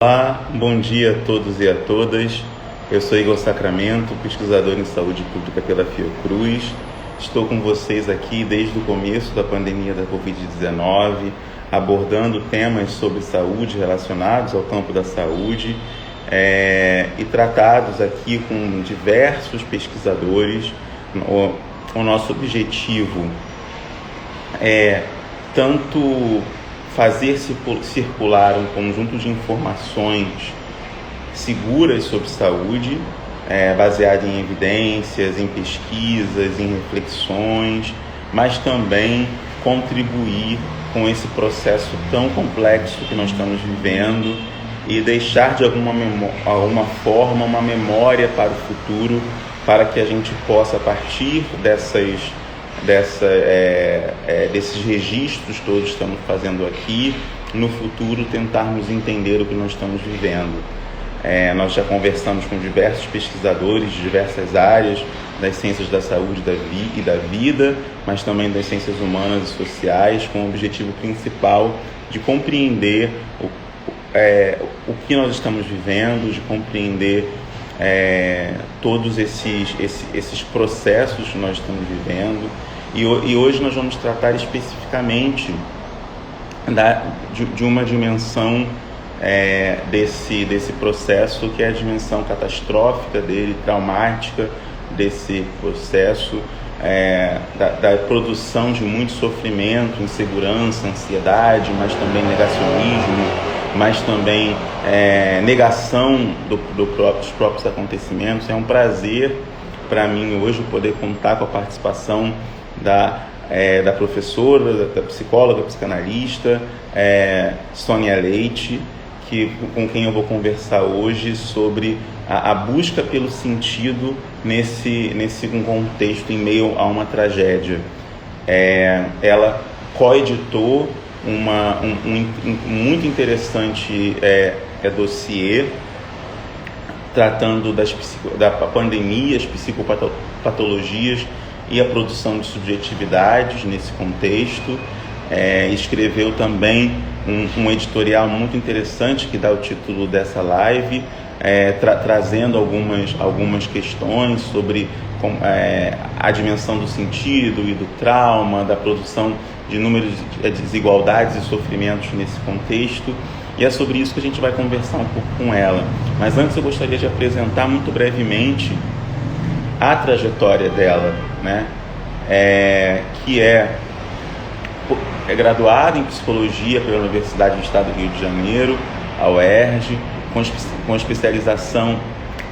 Olá, bom dia a todos e a todas. Eu sou Igor Sacramento, pesquisador em saúde pública pela Fiocruz. Estou com vocês aqui desde o começo da pandemia da Covid-19, abordando temas sobre saúde relacionados ao campo da saúde e tratados aqui com diversos pesquisadores. O nosso objetivo é tanto fazer circular um conjunto de informações seguras sobre saúde, baseado em evidências, em pesquisas, em reflexões, mas também contribuir com esse processo tão complexo que nós estamos vivendo e deixar de alguma forma uma memória para o futuro, para que a gente possa, a partir desses registros todos que estamos fazendo aqui, no futuro tentarmos entender o que nós estamos vivendo. Nós já conversamos com diversos pesquisadores de diversas áreas das ciências da saúde e da vida, mas também das ciências humanas e sociais, com o objetivo principal de compreender o que nós estamos vivendo, de compreender todos esses processos que nós estamos vivendo. E hoje nós vamos tratar especificamente de uma dimensão desse processo, que é a dimensão catastrófica dele, traumática desse processo, da produção de muito sofrimento, insegurança, ansiedade, mas também negacionismo, mas também negação dos próprios acontecimentos. É um prazer para mim hoje poder contar com a participação da professora, da psicóloga, psicanalista, Sônia Leite, com quem eu vou conversar hoje sobre a busca pelo sentido nesse contexto em meio a uma tragédia. Ela coeditou um muito interessante dossiê tratando da pandemia, as psicopatologias e a produção de subjetividades nesse contexto. Escreveu também um editorial muito interessante que dá o título dessa live, trazendo algumas questões sobre a dimensão do sentido e do trauma, da produção de inúmeras desigualdades e sofrimentos nesse contexto. E é sobre isso que a gente vai conversar um pouco com ela. Mas antes eu gostaria de apresentar muito brevemente a trajetória dela, né? Que é graduada em Psicologia pela Universidade do Estado do Rio de Janeiro, a UERJ, com especialização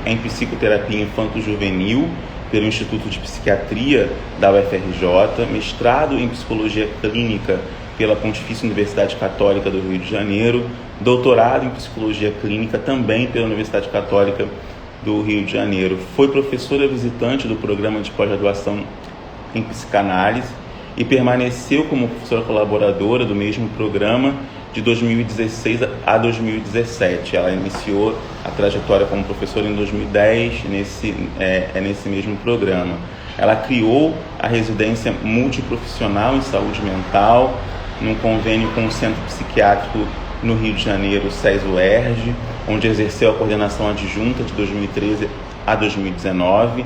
em Psicoterapia Infanto-Juvenil pelo Instituto de Psiquiatria da UFRJ, mestrado em Psicologia Clínica pela Pontifícia Universidade Católica do Rio de Janeiro, doutorado em Psicologia Clínica também pela Universidade Católica do Rio de Janeiro. Foi professora visitante do programa de pós-graduação em psicanálise e permaneceu como professora colaboradora do mesmo programa de 2016 a 2017. Ela iniciou a trajetória como professora em 2010 nesse mesmo programa. Ela criou a residência multiprofissional em saúde mental num convênio com o Centro Psiquiátrico no Rio de Janeiro, SES-UERJ, onde exerceu a coordenação adjunta de 2013 a 2019,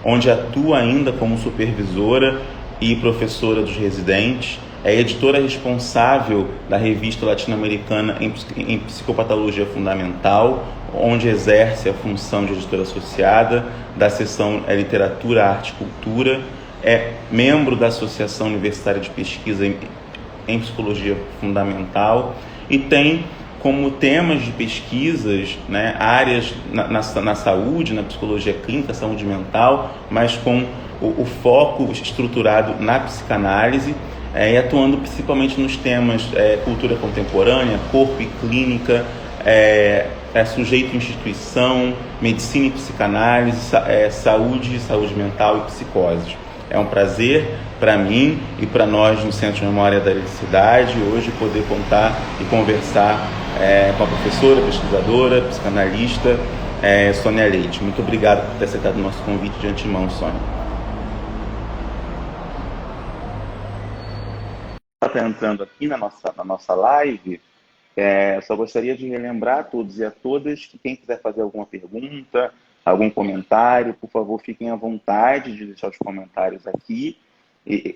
onde atua ainda como supervisora e professora dos residentes. É editora responsável da revista latino-americana em Psicopatologia Fundamental, onde exerce a função de editora associada da seção Literatura, Arte e Cultura. É membro da Associação Universitária de Pesquisa em Psicologia Fundamental e tem como temas de pesquisas, né, áreas na saúde, na psicologia clínica, saúde mental, mas com o foco estruturado na psicanálise, e atuando principalmente nos temas cultura contemporânea, corpo e clínica, sujeito e instituição, medicina e psicanálise, saúde mental e psicoses. É um prazer para mim e para nós no Centro de Memória da Cidade hoje poder contar e conversar com a professora, pesquisadora, psicanalista Sônia Leite. Muito obrigado por ter aceitado o nosso convite de antemão, Sônia. Está entrando aqui na nossa live, Só gostaria de relembrar a todos e a todas que quem quiser fazer alguma pergunta, algum comentário, por favor, fiquem à vontade de deixar os comentários aqui.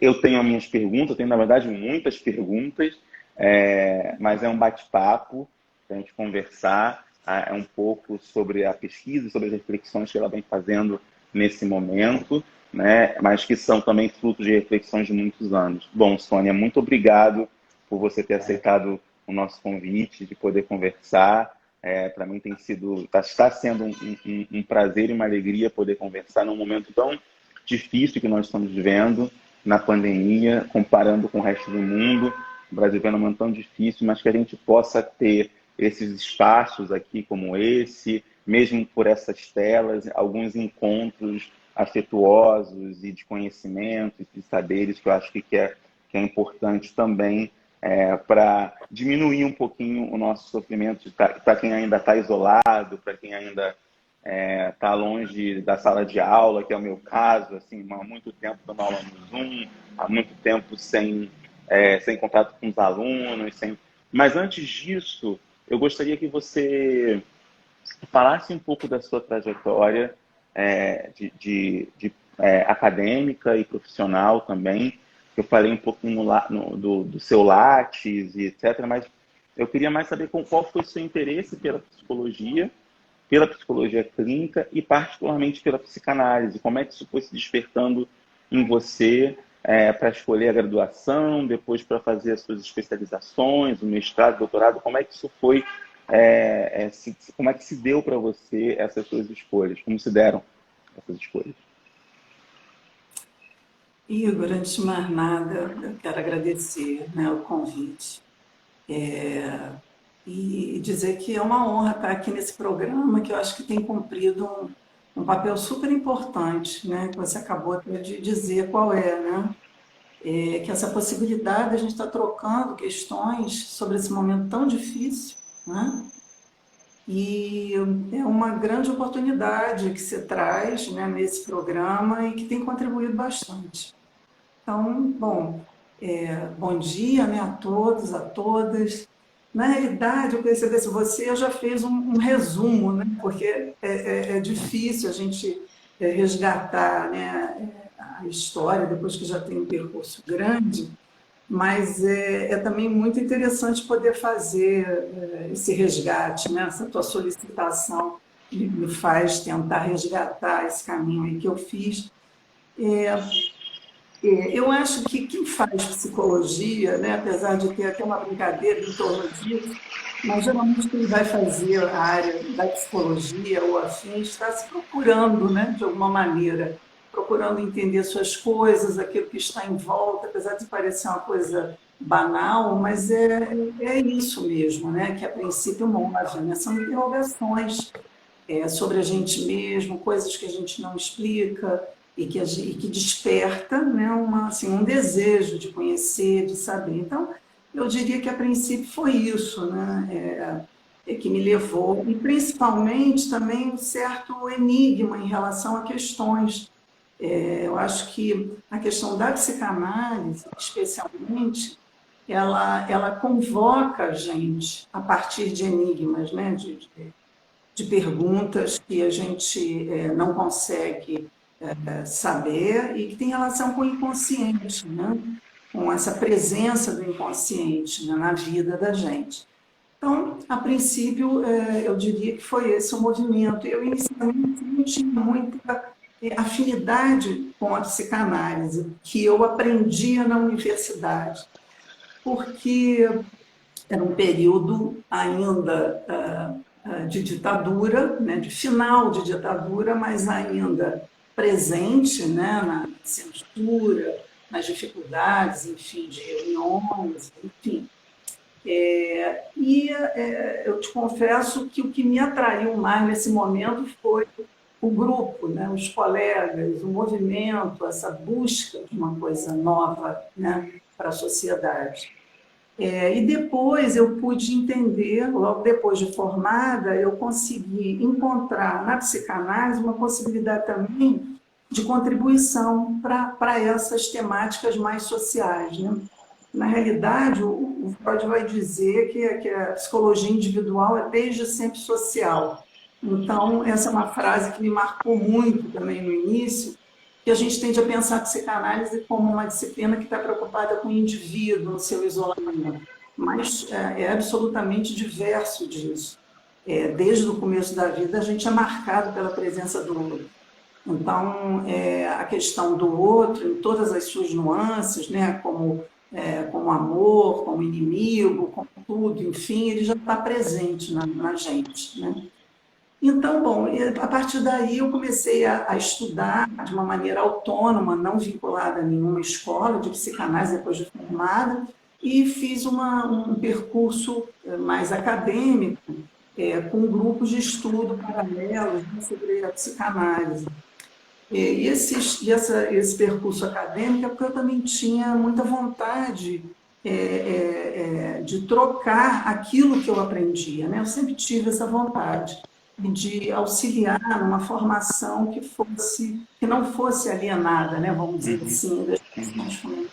Eu tenho as minhas perguntas, eu tenho, na verdade, muitas perguntas, mas é um bate-papo para a gente conversar um pouco sobre a pesquisa, sobre as reflexões que ela vem fazendo nesse momento, né? Mas que são também frutos de reflexões de muitos anos. Bom, Sônia, muito obrigado por você ter aceitado o nosso convite, de poder conversar. Para mim está sendo um prazer e uma alegria poder conversar num momento tão difícil que nós estamos vivendo, na pandemia, comparando com o resto do mundo. O Brasil vem num momento tão difícil, mas que a gente possa ter esses espaços aqui como esse, mesmo por essas telas, alguns encontros afetuosos e de conhecimentos e de saberes que eu acho que é importante também para diminuir um pouquinho o nosso sofrimento para quem ainda está isolado, para quem ainda está longe da sala de aula, que é o meu caso, assim, há muito tempo dando aula no Zoom, há muito tempo sem contato com os alunos. Mas antes disso, eu gostaria que você falasse um pouco da sua trajetória acadêmica e profissional também. Eu falei um pouquinho do seu Lattes e etc., mas eu queria mais saber qual foi o seu interesse pela psicologia clínica e particularmente pela psicanálise. Como é que isso foi se despertando em você para escolher a graduação, depois para fazer as suas especializações, o mestrado, o doutorado? Como é que isso foi, como é que se deu para você essas suas escolhas? Como se deram essas escolhas? Igor, antes de mais nada, eu quero agradecer, né, o convite e dizer que é uma honra estar aqui nesse programa, que eu acho que tem cumprido um papel super importante, né, que você acabou até de dizer qual é, né? Que essa possibilidade de a gente estar trocando questões sobre esse momento tão difícil, né? E é uma grande oportunidade que você traz, né, nesse programa e que tem contribuído bastante. Então, bom, bom dia, né, a todos, a todas. Na realidade, eu percebi que você já fez um resumo, né, porque é difícil a gente resgatar, né, a história depois que já tem um percurso grande, mas é também muito interessante poder fazer esse resgate, né, essa tua solicitação me faz tentar resgatar esse caminho aí que eu fiz. Eu acho que quem faz psicologia, né, apesar de ter até uma brincadeira em torno disso, mas geralmente quem vai fazer a área da psicologia ou afins está se procurando, né, de alguma maneira, procurando entender suas coisas, aquilo que está em volta, apesar de parecer uma coisa banal, mas é isso mesmo, né, que a princípio move, né, são interrogações sobre a gente mesmo, coisas que a gente não explica e que desperta, né, assim, um desejo de conhecer, de saber. Então, eu diria que a princípio foi isso, né, que me levou, e principalmente também um certo enigma em relação a questões. Eu acho que a questão da psicanálise, especialmente, ela convoca a gente a partir de enigmas, né, de perguntas que a gente não consegue saber e que tem relação com o inconsciente, né? Com essa presença do inconsciente, né, na vida da gente. Então, a princípio, eu diria que foi esse o movimento. Eu, inicialmente, não tinha muita afinidade com a psicanálise, que eu aprendia na universidade, porque era um período ainda de ditadura, né, de final de ditadura, mas ainda presente, né, na censura, nas dificuldades, enfim, de reuniões, enfim. Eu te confesso que o que me atraiu mais nesse momento foi o grupo, né, os colegas, o movimento, essa busca de uma coisa nova, né, para a sociedade. E depois eu pude entender, logo depois de formada, eu consegui encontrar na psicanálise uma possibilidade também de contribuição para essas temáticas mais sociais, né? Na realidade, o Freud vai dizer que a psicologia individual é desde sempre social. Então, essa é uma frase que me marcou muito também no início, que a gente tende a pensar a psicanálise como uma disciplina que está preocupada com o indivíduo, no seu isolamento, mas é absolutamente diverso disso. Desde o começo da vida, a gente é marcado pela presença do outro. Então, a questão do outro, em todas as suas nuances, né, como amor, como inimigo, como tudo, enfim, ele já está presente na gente, né? Então, bom, a partir daí eu comecei a estudar de uma maneira autônoma, não vinculada a nenhuma escola de psicanálise depois de formada, e fiz um percurso mais acadêmico, com grupos de estudo paralelos, né, sobre a psicanálise. Esse percurso acadêmico é porque eu também tinha muita vontade de trocar aquilo que eu aprendia, né? Eu sempre tive essa vontade de auxiliar numa formação que não fosse alienada, né? Vamos dizer Uhum, assim, das uhum. questões fundamentais.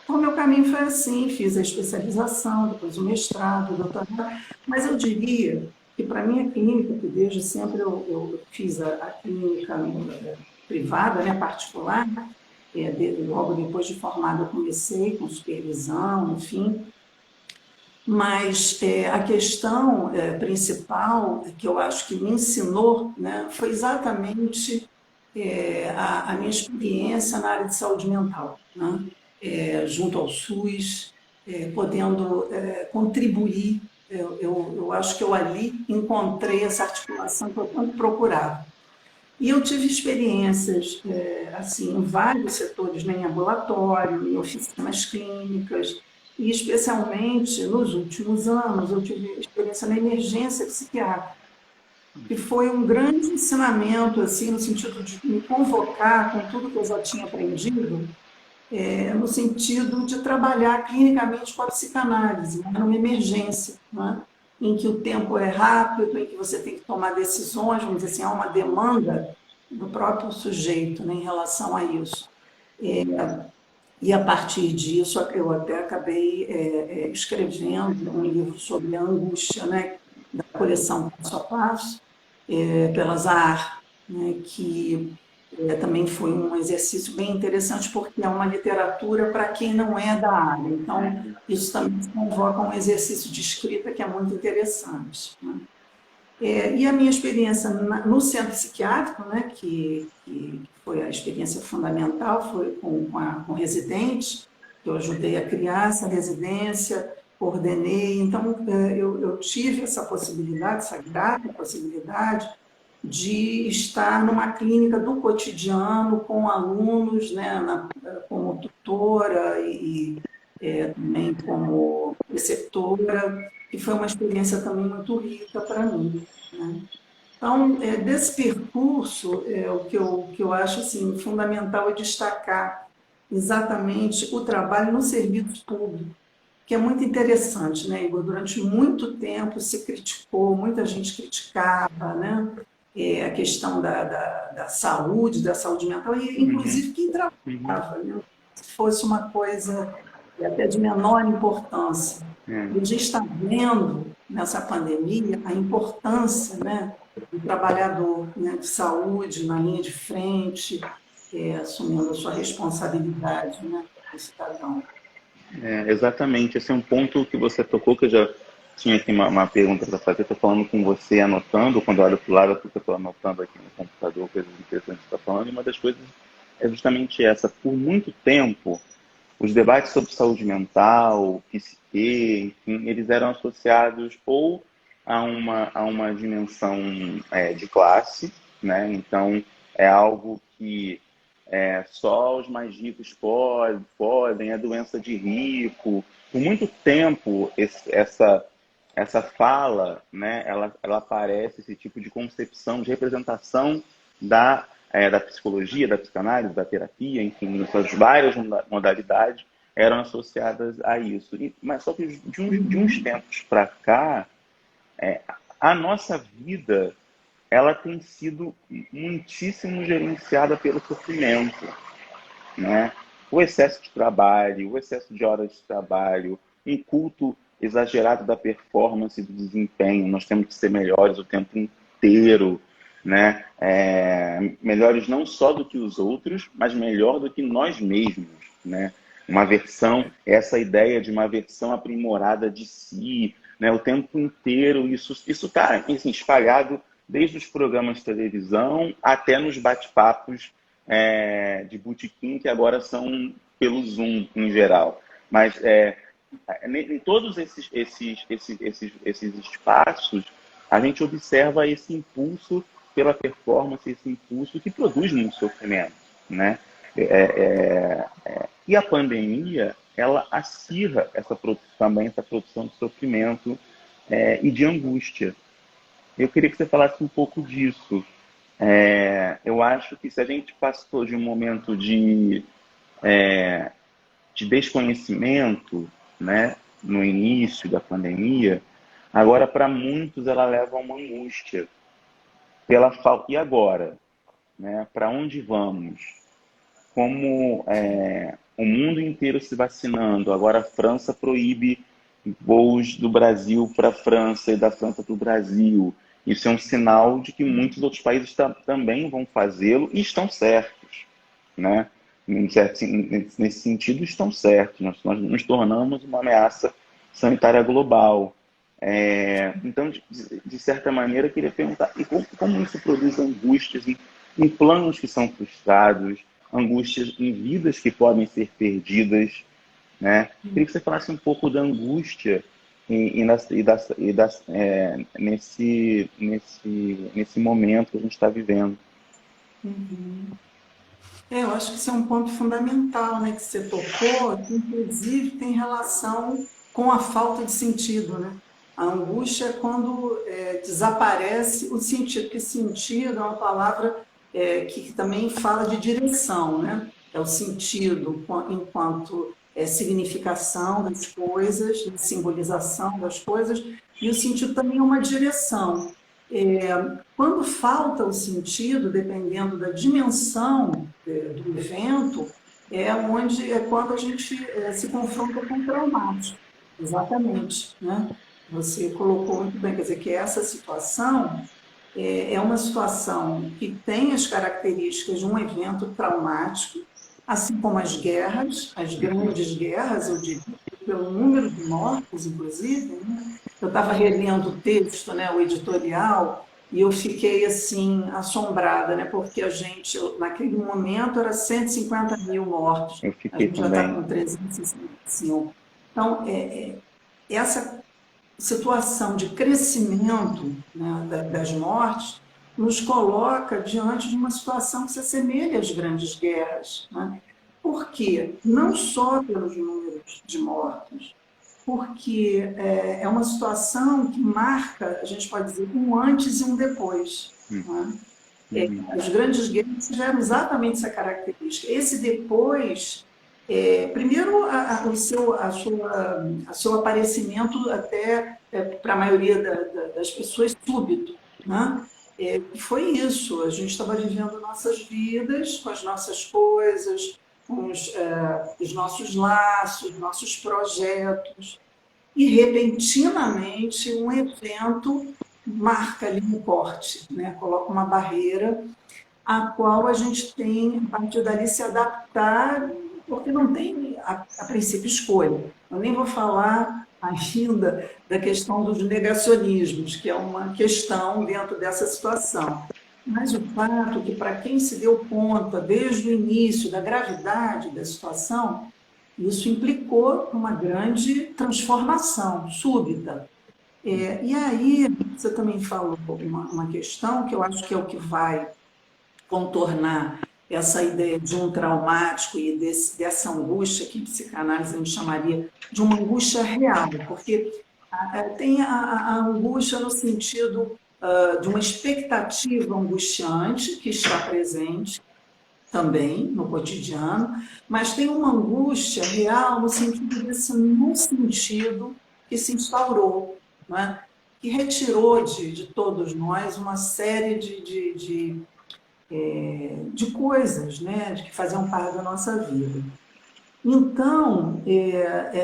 Então, o meu caminho foi assim, fiz a especialização, depois o mestrado, o doutorado, mas eu diria que para a minha clínica, que desde sempre eu fiz a clínica privada, né, particular, logo depois de formada eu comecei com supervisão, enfim, mas a questão principal que eu acho que me ensinou, né, foi exatamente a minha experiência na área de saúde mental, né, junto ao SUS, podendo contribuir. Eu acho que eu ali encontrei essa articulação que eu tanto procurava. E eu tive experiências assim, em vários setores, né, em ambulatório, em oficinas clínicas, e especialmente nos últimos anos eu tive experiência na emergência psiquiátrica, que foi um grande ensinamento, assim, no sentido de me convocar com tudo que eu já tinha aprendido, no sentido de trabalhar clinicamente com a psicanálise, né, numa emergência, né, em que o tempo é rápido, em que você tem que tomar decisões, vamos dizer assim, há uma demanda do próprio sujeito, né, em relação a isso. E a partir disso eu até acabei escrevendo um livro sobre a angústia, né, da coleção Passo a Passo, pela Zahar, né, que também foi um exercício bem interessante, porque é uma literatura para quem não é da área. Então, isso também convoca um exercício de escrita que é muito interessante, né? E a minha experiência no centro psiquiátrico, né, que foi a experiência fundamental, foi com residentes, que eu ajudei a criar essa residência, coordenei. Então, eu tive essa possibilidade, essa grata possibilidade, de estar numa clínica do cotidiano com alunos, né, como tutora e também como preceptora, que foi uma experiência também muito rica para mim, né? Então, desse percurso, o que eu acho assim, fundamental é destacar exatamente o trabalho no serviço público, que é muito interessante, né, Igor? Durante muito tempo se criticou, muita gente criticava, né, a questão da saúde mental, e Uhum, inclusive quem uhum. trabalhava, né, se fosse uma coisa até de menor importância. E a É, gente está vendo nessa pandemia a importância, né, do trabalhador, né, de saúde na linha de frente, assumindo a sua responsabilidade, né, como cidadão. exatamente. Esse é um ponto que você tocou, que eu já tinha aqui uma pergunta para fazer. Estou falando com você, anotando. Quando eu olho para o lado, eu estou anotando aqui no computador coisas interessantes que você está falando. E uma das coisas é justamente essa. Por muito tempo, os debates sobre saúde mental, psique, enfim, eles eram associados ou a uma dimensão de classe, né? Então, é algo que só os mais ricos podem, é doença de rico. Por muito tempo, essa fala, né, ela aparece, esse tipo de concepção, de representação da psicologia, da psicanálise, da terapia, enfim, essas várias modalidades eram associadas a isso. Mas só que de uns tempos para cá, a nossa vida ela tem sido muitíssimo gerenciada pelo sofrimento, né? o excesso de trabalho, o excesso de horas de trabalho, um culto exagerado da performance e do desempenho. Nós temos que ser melhores o tempo inteiro, né? Melhores não só do que os outros, mas melhor do que nós mesmos, né? Uma versão, essa ideia de uma versão aprimorada de si, né? O tempo inteiro, isso está assim, espalhado desde os programas de televisão até nos bate-papos de botequim, que agora são pelo Zoom em geral. Mas em todos esses espaços, a gente observa esse impulso pela performance, esse impulso que produz muito sofrimento, né? E a pandemia, ela acirra também essa produção de sofrimento e de angústia. Eu queria que você falasse um pouco disso. Eu acho que se a gente passou de um momento de desconhecimento, né, no início da pandemia, agora para muitos ela leva a uma angústia pela falta. E agora, né? Para onde vamos? Como o mundo inteiro se vacinando, agora a França proíbe voos do Brasil para a França e da França para o Brasil. Isso é um sinal de que muitos outros países também vão fazê-lo e estão certos, né? Nesse sentido, estão certos. Nós nos tornamos uma ameaça sanitária global. Então, de certa maneira, eu queria perguntar, e como isso produz angústias em planos que são frustrados, angústias em vidas que podem ser perdidas, né? Queria que você falasse um pouco da angústia nesse momento que a gente está vivendo. Uhum. Eu acho que isso é um ponto fundamental, né, que você tocou, que inclusive tem relação com a falta de sentido, né? A angústia é quando desaparece o sentido, porque sentido é uma palavra que também fala de direção, né? É o sentido enquanto significação das coisas, simbolização das coisas, e o sentido também é uma direção. Quando falta o sentido, dependendo da dimensão do evento, é quando a gente se confronta com o traumático. Exatamente, né? Você colocou muito bem, quer dizer, que essa situação é uma situação que tem as características de um evento traumático, assim como as grandes guerras, eu diria, pelo número de mortos, inclusive, né? Eu estava relendo o texto, né, o editorial, e eu fiquei assim assombrada, né, porque naquele momento, era 150 mil mortos, Eu a fiquei gente já está também. com 365. Então, essa situação de crescimento, né, das mortes nos coloca diante de uma situação que se assemelha às grandes guerras. Né? Por quê? Não só pelos números de mortos, porque é uma situação que marca, a gente pode dizer, um antes e um depois. Né? As grandes guerras tiveram exatamente essa característica. Esse depois, primeiro, o seu aparecimento até para a maioria das pessoas súbito, né? Foi isso, a gente estava vivendo nossas vidas, com as nossas coisas, com os nossos laços, nossos projetos, e repentinamente um evento marca ali um corte, né? Coloca uma barreira a qual a gente tem, a partir dali, se adaptar, porque não tem, a princípio, escolha. Eu nem vou falar ainda da questão dos negacionismos, que é uma questão dentro dessa situação. Mas o fato que, para quem se deu conta desde o início da gravidade da situação, isso implicou uma grande transformação súbita. E aí, você também falou uma questão que eu acho que é o que vai contornar essa ideia de um traumático e dessa angústia, que em psicanálise a gente chamaria de uma angústia real, porque tem a angústia no sentido de uma expectativa angustiante que está presente também no cotidiano, mas tem uma angústia real no sentido no sentido que se instaurou, né? Que retirou de todos nós uma série de coisas, né, que faziam parte da nossa vida. Então,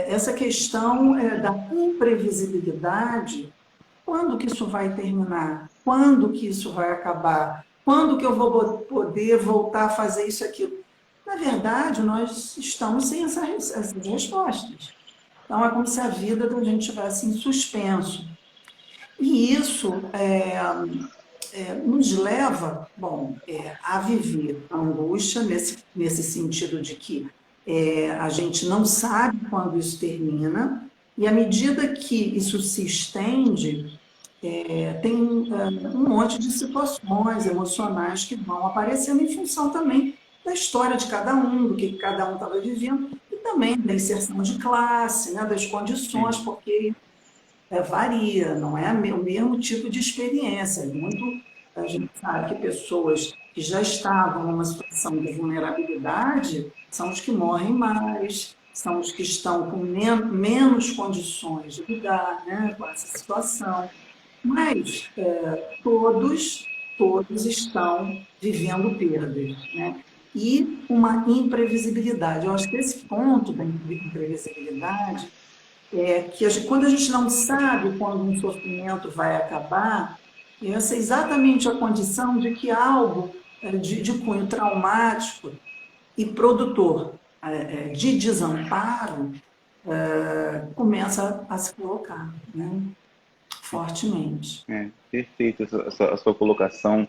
essa questão da imprevisibilidade, quando que isso vai terminar? Quando que isso vai acabar? Quando que eu vou poder voltar a fazer isso e aquilo? Na verdade, nós estamos sem essas respostas. Então, é como se a vida da gente estivesse em suspenso. E isso nos leva, bom, a viver a angústia nesse sentido de que a gente não sabe quando isso termina, e à medida que isso se estende, tem um monte de situações emocionais que vão aparecendo em função também da história de cada um, do que cada um estava vivendo, e também da inserção de classe, né, das condições, Uhum. porque varia, não é o mesmo tipo de experiência. A gente sabe que pessoas que já estavam numa situação de vulnerabilidade são os que morrem mais, são os que estão com menos condições de lidar, né, com essa situação. Mas todos estão vivendo perdas, né? E uma imprevisibilidade. Eu acho que esse ponto da imprevisibilidade que quando a gente não sabe quando um sofrimento vai acabar, essa é exatamente a condição de que algo de cunho traumático e produtor de desamparo começa a se colocar, né, fortemente. Perfeito a sua colocação.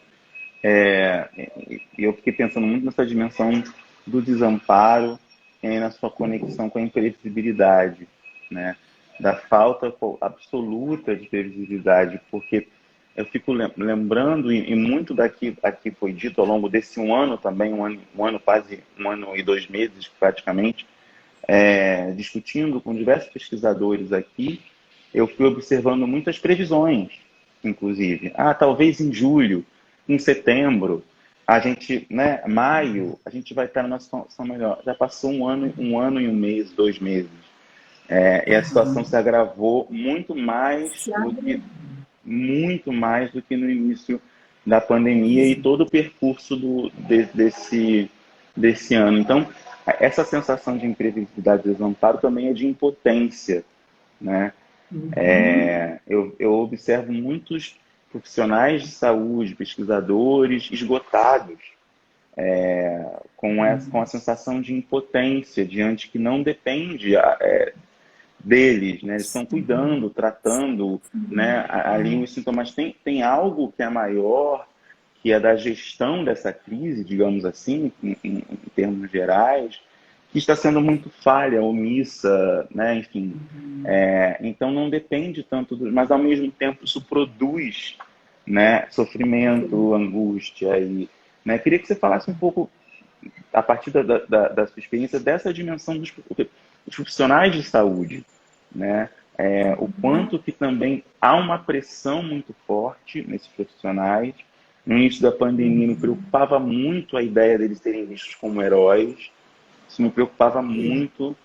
Eu fiquei pensando muito nessa dimensão do desamparo e na sua conexão com a imprevisibilidade, né? Da falta absoluta de previsibilidade, porque eu fico lembrando, e muito aqui foi dito ao longo desse um ano também, quase um ano e 2 meses praticamente, discutindo com diversos pesquisadores aqui, eu fui observando muitas previsões, inclusive. Talvez em julho, em setembro, a gente, né, maio, a gente vai estar numa situação melhor. Já passou um ano e um mês, 2 meses. E a situação se agravou muito mais do que no início da pandemia e todo o percurso desse ano. Então, essa sensação de imprevisibilidade e desamparo também é de impotência, né? Eu observo muitos profissionais de saúde, pesquisadores esgotados, com a sensação de impotência diante que não depende deles, né? Eles estão cuidando, tratando, né, ali os sintomas. Tem algo que é maior, que é da gestão dessa crise, digamos assim, em termos gerais, que está sendo muito falha, omissa, né? Enfim. Então não depende tanto, mas ao mesmo tempo isso produz, né, sofrimento, angústia. Queria que você falasse um pouco, a partir da sua experiência, dessa dimensão dos profissionais de saúde, né? O quanto que também há uma pressão muito forte nesses profissionais. No início da pandemia me preocupava muito a ideia deles serem vistos como heróis. Isso me preocupava muito,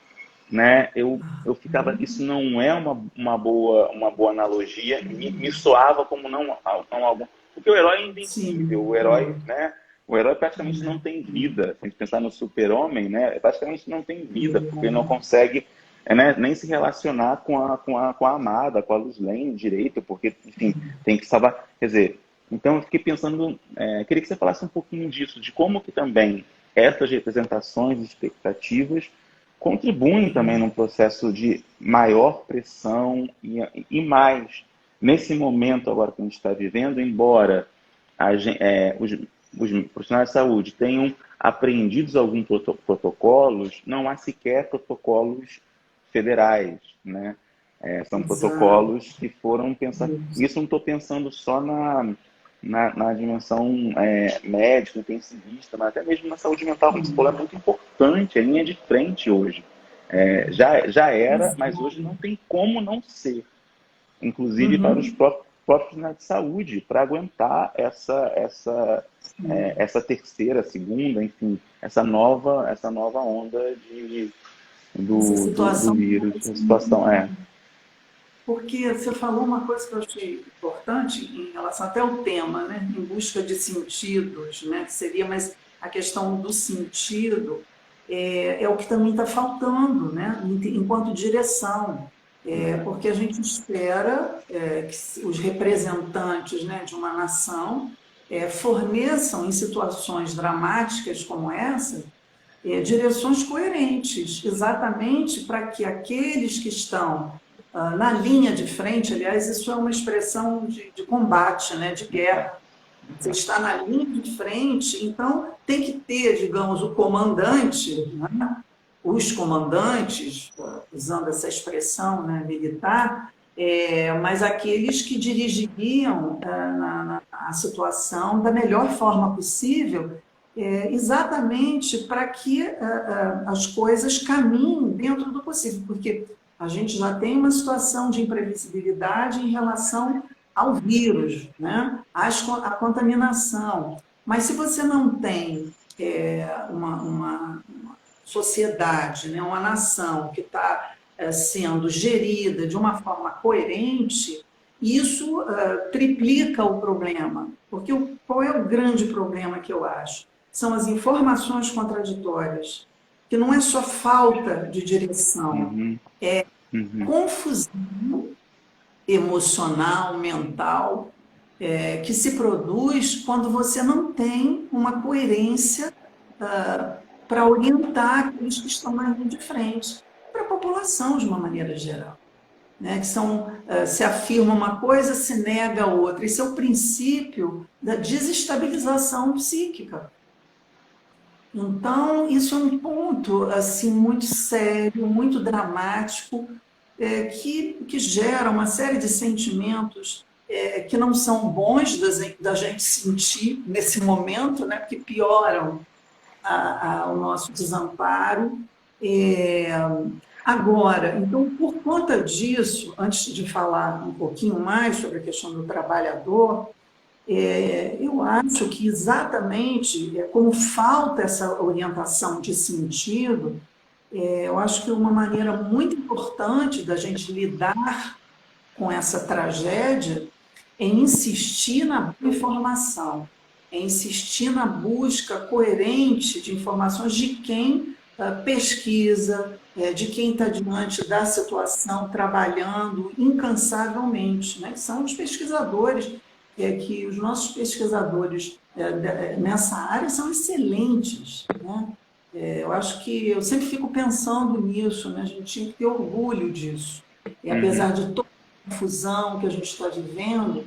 né? Eu ficava, isso não é uma boa analogia, me soava como não algo, porque o herói é invencível, o herói, né? O herói praticamente não tem vida. Se a gente pensar no super-homem, né? Praticamente não tem vida, porque ele não consegue, né, nem se relacionar com a amada, com a Luz Lane direito, porque, enfim, tem que salvar. Quer dizer, então eu fiquei pensando, queria que você falasse um pouquinho disso, de como que também essas representações e expectativas contribuem também num processo de maior pressão e mais, nesse momento agora que a gente está vivendo, embora os profissionais de saúde tenham aprendidos alguns protocolos, não há sequer protocolos federais, né? São protocolos que foram pensados. Isso não estou pensando só na dimensão médica, intensivista, mas até mesmo na saúde mental, como você falou, é muito importante, é linha de frente hoje. Já era, mas hoje não tem como não ser, inclusive para os próprios profissionais de saúde, para aguentar essa terceira, segunda, enfim, essa nova onda do vírus, essa situação. Porque você falou uma coisa que eu achei importante em relação até ao tema, né? Em busca de sentidos, né? Que seria mais a questão do sentido. é o que também está faltando, né, enquanto direção, porque a gente espera que os representantes, né, de uma nação forneçam, em situações dramáticas como essa, direções coerentes, exatamente para que aqueles que estão na linha de frente, aliás, isso é uma expressão de combate, né, de guerra. Você está na linha de frente, então tem que ter, digamos, o comandante, né, os comandantes, usando essa expressão, né, militar, mas aqueles que dirigiriam a situação da melhor forma possível, exatamente para que as coisas caminhem dentro do possível, porque a gente já tem uma situação de imprevisibilidade em relação ao vírus, né? À contaminação. Mas se você não tem uma sociedade, né? Uma nação que está sendo gerida de uma forma coerente, isso triplica o problema. Porque qual é o grande problema que eu acho? São as informações contraditórias, que não é só falta de direção, é confusão emocional, mental, que se produz quando você não tem uma coerência para orientar aqueles que estão na linha de frente, para a população de uma maneira geral. Né? Que se afirma uma coisa, se nega a outra. Esse é o princípio da desestabilização psíquica. Então, isso é um ponto assim, muito sério, muito dramático, que gera uma série de sentimentos que não são bons da gente sentir nesse momento, né, porque pioram o nosso desamparo. Agora, então, por conta disso, antes de falar um pouquinho mais sobre a questão do trabalhador, eu acho que exatamente como falta essa orientação de sentido, eu acho que uma maneira muito importante da gente lidar com essa tragédia é insistir na informação, é insistir na busca coerente de informações de quem pesquisa, de quem está diante da situação, trabalhando incansavelmente, né? São os pesquisadores, que os nossos pesquisadores nessa área são excelentes, né? Eu acho que eu sempre fico pensando nisso, né? A gente tinha que ter orgulho disso. E apesar de toda a confusão que a gente está vivendo,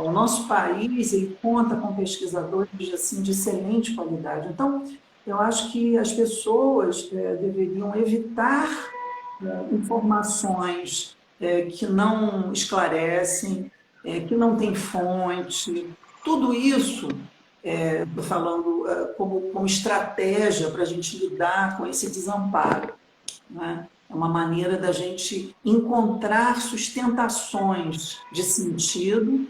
o nosso país ele conta com pesquisadores assim, de excelente qualidade. Então, eu acho que as pessoas deveriam evitar informações que não esclarecem, que não têm fonte. Tudo isso, estou falando como estratégia para a gente lidar com esse desamparo, né? É uma maneira da gente encontrar sustentações de sentido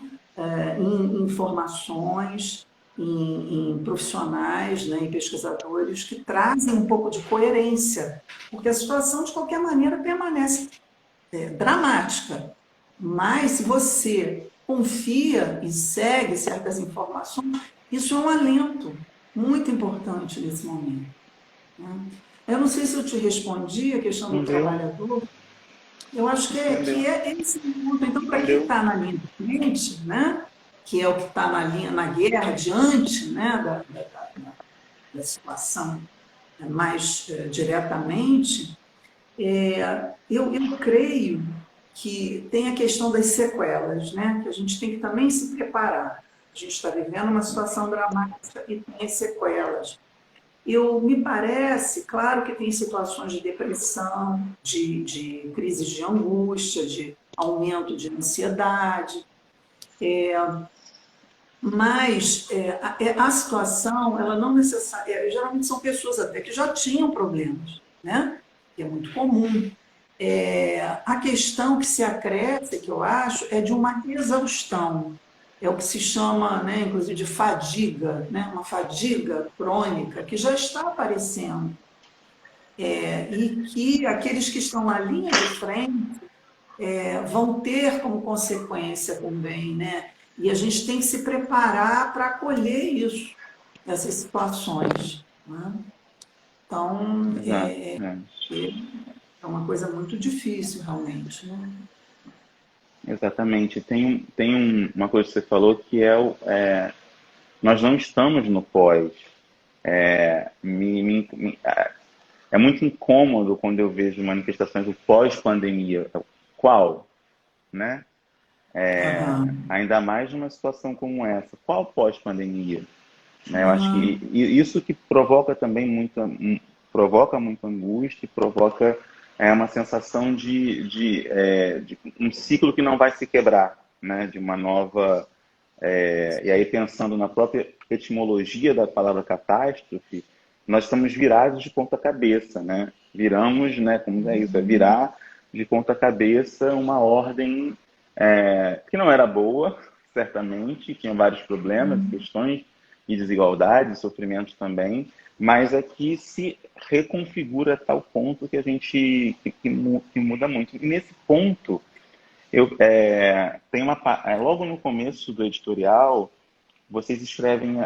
em informações, em profissionais, né, em pesquisadores que trazem um pouco de coerência, porque a situação, de qualquer maneira, permanece dramática. Mas, se você confia e segue certas informações, isso é um alento muito importante nesse momento, né? Eu não sei se eu te respondi a questão do trabalhador. Eu acho que é esse ponto. Então, para quem está na linha de frente, né, que é o que está na guerra diante, né, da situação mais diretamente, eu creio que tem a questão das sequelas, né, que a gente tem que também se preparar. A gente está vivendo uma situação dramática e tem as sequelas. Me parece, claro que tem situações de depressão, de crises de angústia, de aumento de ansiedade, mas a situação, ela não necessariamente, geralmente são pessoas até que já tinham problemas, né? Que é muito comum. A questão que se acresce, que eu acho, é de uma exaustão. É o que se chama, né, inclusive, de fadiga, né, uma fadiga crônica, que já está aparecendo. E que aqueles que estão na linha de frente vão ter como consequência também, né? E a gente tem que se preparar para acolher isso, essas situações, né? Então, Exato. é uma coisa muito difícil, realmente, né? Exatamente. Uma coisa que você falou que nós não estamos no pós. É muito incômodo quando eu vejo manifestações do pós-pandemia. Qual, né? Aham. Ainda mais numa situação como essa. Qual pós-pandemia? Né? Eu acho que Aham. isso que provoca também provoca muita angústia, provoca uma sensação de um ciclo que não vai se quebrar, né? De uma nova e aí, pensando na própria etimologia da palavra catástrofe, nós estamos virados de ponta cabeça, né? Viramos, né? Como é isso? É virar de ponta cabeça uma ordem que não era boa, certamente, tinha vários problemas, questões e desigualdades, sofrimentos também, mas aqui se reconfigura a tal ponto que a gente que muda muito. E nesse ponto tem logo no começo do editorial, vocês escrevem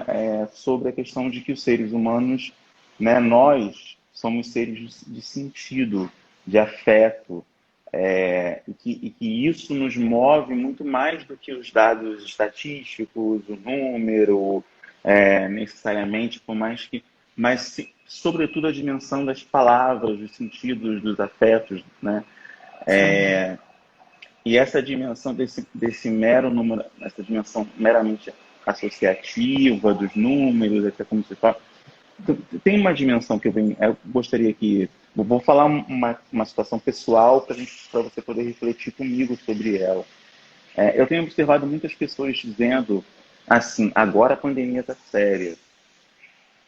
sobre a questão de que os seres humanos, né, nós somos seres de sentido, de afeto, e que isso nos move muito mais do que os dados estatísticos, o número, necessariamente, por mais que, mas sobretudo a dimensão das palavras, dos sentidos, dos afetos, né? Sim. E essa dimensão desse mero número, essa dimensão meramente associativa dos números, até como se fala, tem uma dimensão que eu gostaria que vou falar uma situação pessoal para você poder refletir comigo sobre ela. Eu tenho observado muitas pessoas dizendo assim: agora a pandemia está séria,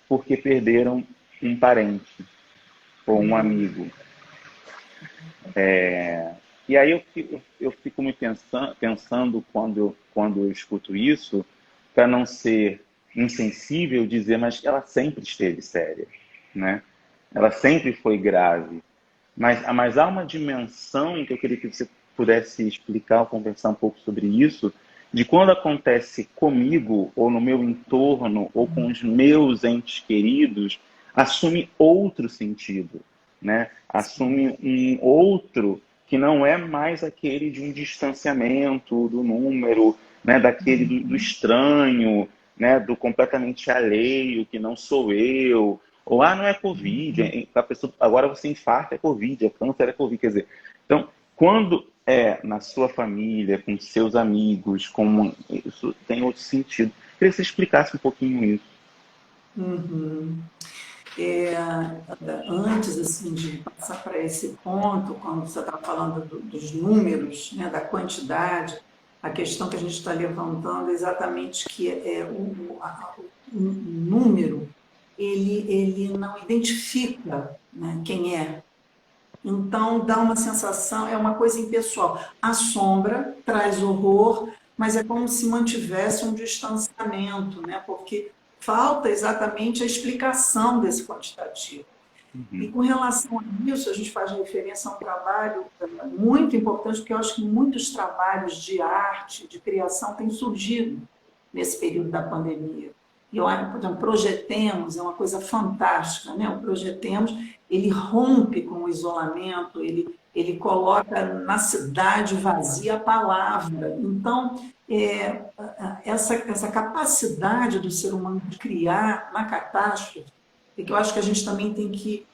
porque perderam um parente ou um Uhum. amigo. E aí eu fico me pensando quando eu escuto isso, para não ser insensível, dizer, mas ela sempre esteve séria, né? Ela sempre foi grave. Mas há uma dimensão que eu queria que você pudesse explicar ou conversar um pouco sobre isso, de quando acontece comigo, ou no meu entorno, ou com os meus entes queridos, assume outro sentido, né? Assume um outro que não é mais aquele de um distanciamento do número, né? Daquele do estranho, né? Do completamente alheio, que não sou eu, ou não é Covid, a pessoa, agora você infarta é Covid, é câncer é Covid, quer dizer, então, quando na sua família, com seus amigos, isso tem outro sentido. Queria que você explicasse um pouquinho isso. Uhum. É, antes assim de passar para esse ponto, quando você está falando dos números, né, da quantidade, a questão que a gente está levantando é exatamente que o número ele não identifica, né, quem é. Então dá uma sensação, é uma coisa impessoal. A sombra traz horror, mas é como se mantivesse um distanciamento, né? Porque falta exatamente a explicação desse quantitativo. E Uhum, com relação a isso, a gente faz referência a um trabalho muito importante, porque eu acho que muitos trabalhos de arte, de criação, têm surgido nesse período da pandemia. E eu acho, por exemplo, Projetemos é uma coisa fantástica, né? O Projetemos, ele rompe com o isolamento, ele coloca na cidade vazia a palavra. Então, essa capacidade do ser humano de criar na catástrofe, é que eu acho que a gente também tem que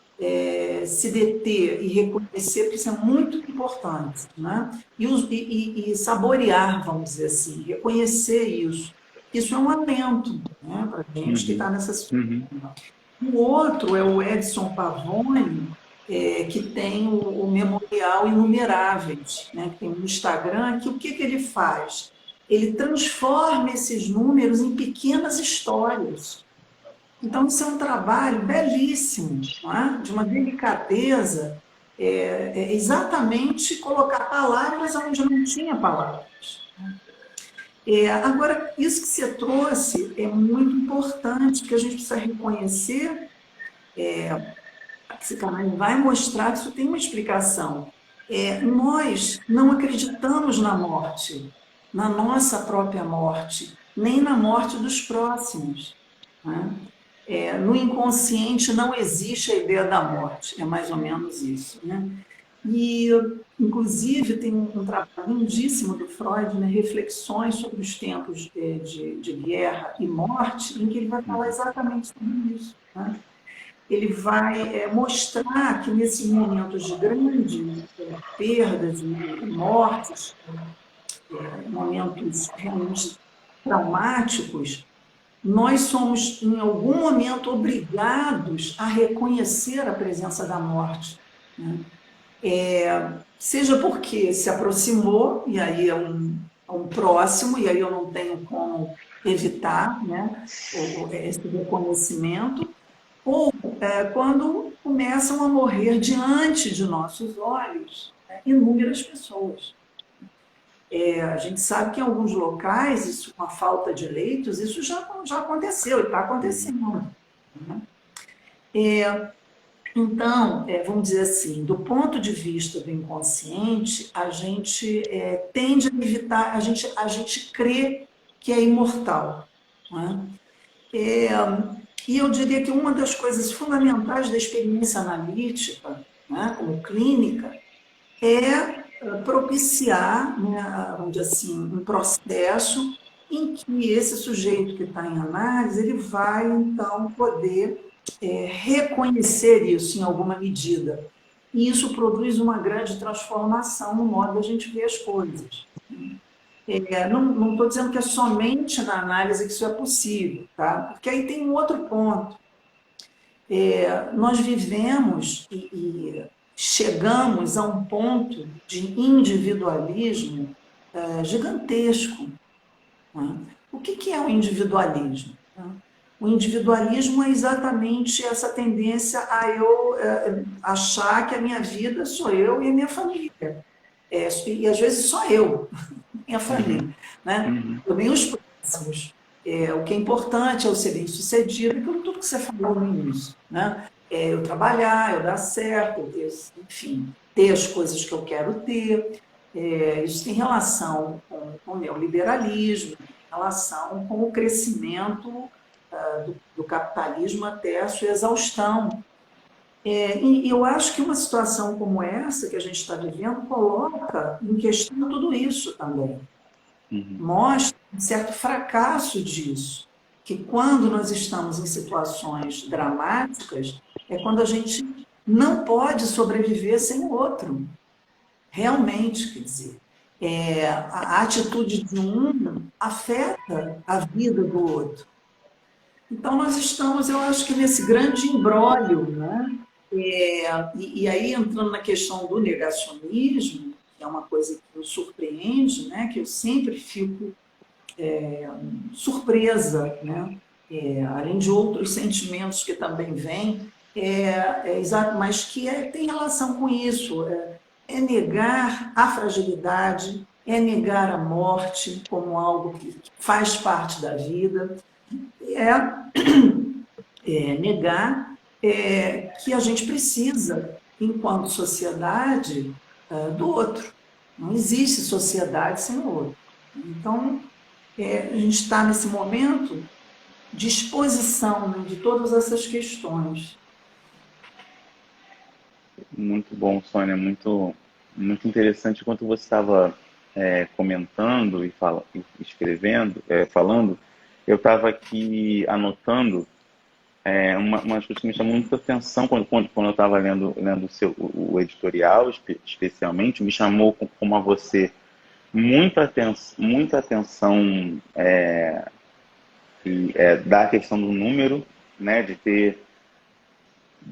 se deter e reconhecer, porque isso é muito importante, né? E saborear, vamos dizer assim, reconhecer isso. Isso é um alento, né, para a gente que uhum, está nessa situação. uhum, O outro é o Edson Pavone, que tem o Memorial Inumeráveis, né, que tem um Instagram, que o que ele faz? Ele transforma esses números em pequenas histórias. Então, isso é um trabalho belíssimo, não é? De uma delicadeza, exatamente colocar palavras onde não tinha palavras. Agora, isso que você trouxe é muito importante, porque a gente precisa reconhecer, a psicanálise vai mostrar que isso tem uma explicação. Nós não acreditamos na morte, na nossa própria morte, nem na morte dos próximos, né? No inconsciente não existe a ideia da morte, é mais ou menos isso, né? E, inclusive, tem um trabalho lindíssimo do Freud, né, reflexões sobre os tempos de guerra e morte, em que ele vai falar exatamente sobre isso, né? Ele vai mostrar que nesses momentos de grandes perdas e mortes, momentos realmente traumáticos, nós somos, em algum momento, obrigados a reconhecer a presença da morte, né? Seja porque se aproximou, e aí é um próximo, e aí eu não tenho como evitar, né, esse reconhecimento, ou quando começam a morrer diante de nossos olhos, né, inúmeras pessoas. A gente sabe que em alguns locais, isso, com a falta de leitos, isso já aconteceu e está acontecendo, né? Então, vamos dizer assim, do ponto de vista do inconsciente, a gente tende a evitar, a gente crê que é imortal, né? É, e eu diria que uma das coisas fundamentais da experiência analítica, né, como clínica, é propiciar, né, vamos dizer assim, um processo em que esse sujeito que está em análise, ele vai, então, poder reconhecer isso em alguma medida. E isso produz uma grande transformação no modo da gente ver as coisas. Não estou dizendo que é somente na análise que isso é possível, tá? Porque aí tem um outro ponto. Nós vivemos e chegamos a um ponto de individualismo gigantesco, né? O que é o individualismo? O individualismo é exatamente essa tendência a eu achar que a minha vida sou eu e a minha família. E às vezes só eu, minha família, né? Também os próximos. O que é importante é eu ser bem-sucedido, e tudo que você falou no início, né? Eu trabalhar, eu dar certo, eu ter, enfim, ter as coisas que eu quero ter. Isso tem relação com o neoliberalismo, tem relação com o crescimento do capitalismo até a sua exaustão. E eu acho que uma situação como essa que a gente está vivendo coloca em questão tudo isso também. Mostra um certo fracasso disso, que quando nós estamos em situações dramáticas, é quando a gente não pode sobreviver sem o outro. Realmente, quer dizer, a atitude de um afeta a vida do outro. Então, nós estamos, eu acho que nesse grande imbróglio, né? E aí, entrando na questão do negacionismo, que é uma coisa que me surpreende, né? Que eu sempre fico surpresa, né? Além de outros sentimentos que também vêm, exato, mas que tem relação com isso, negar a fragilidade, é negar a morte como algo que faz parte da vida, é negar que a gente precisa, enquanto sociedade, do outro. Não existe sociedade sem o outro. Então, a gente está nesse momento de exposição, né, de todas essas questões. Muito bom, Sônia, muito interessante. Enquanto você estava comentando e escrevendo, falando, eu estava aqui anotando uma coisa que me chamou muita atenção quando eu estava lendo o editorial, especialmente, me chamou, como a você, muita atenção da questão do número, né, de ter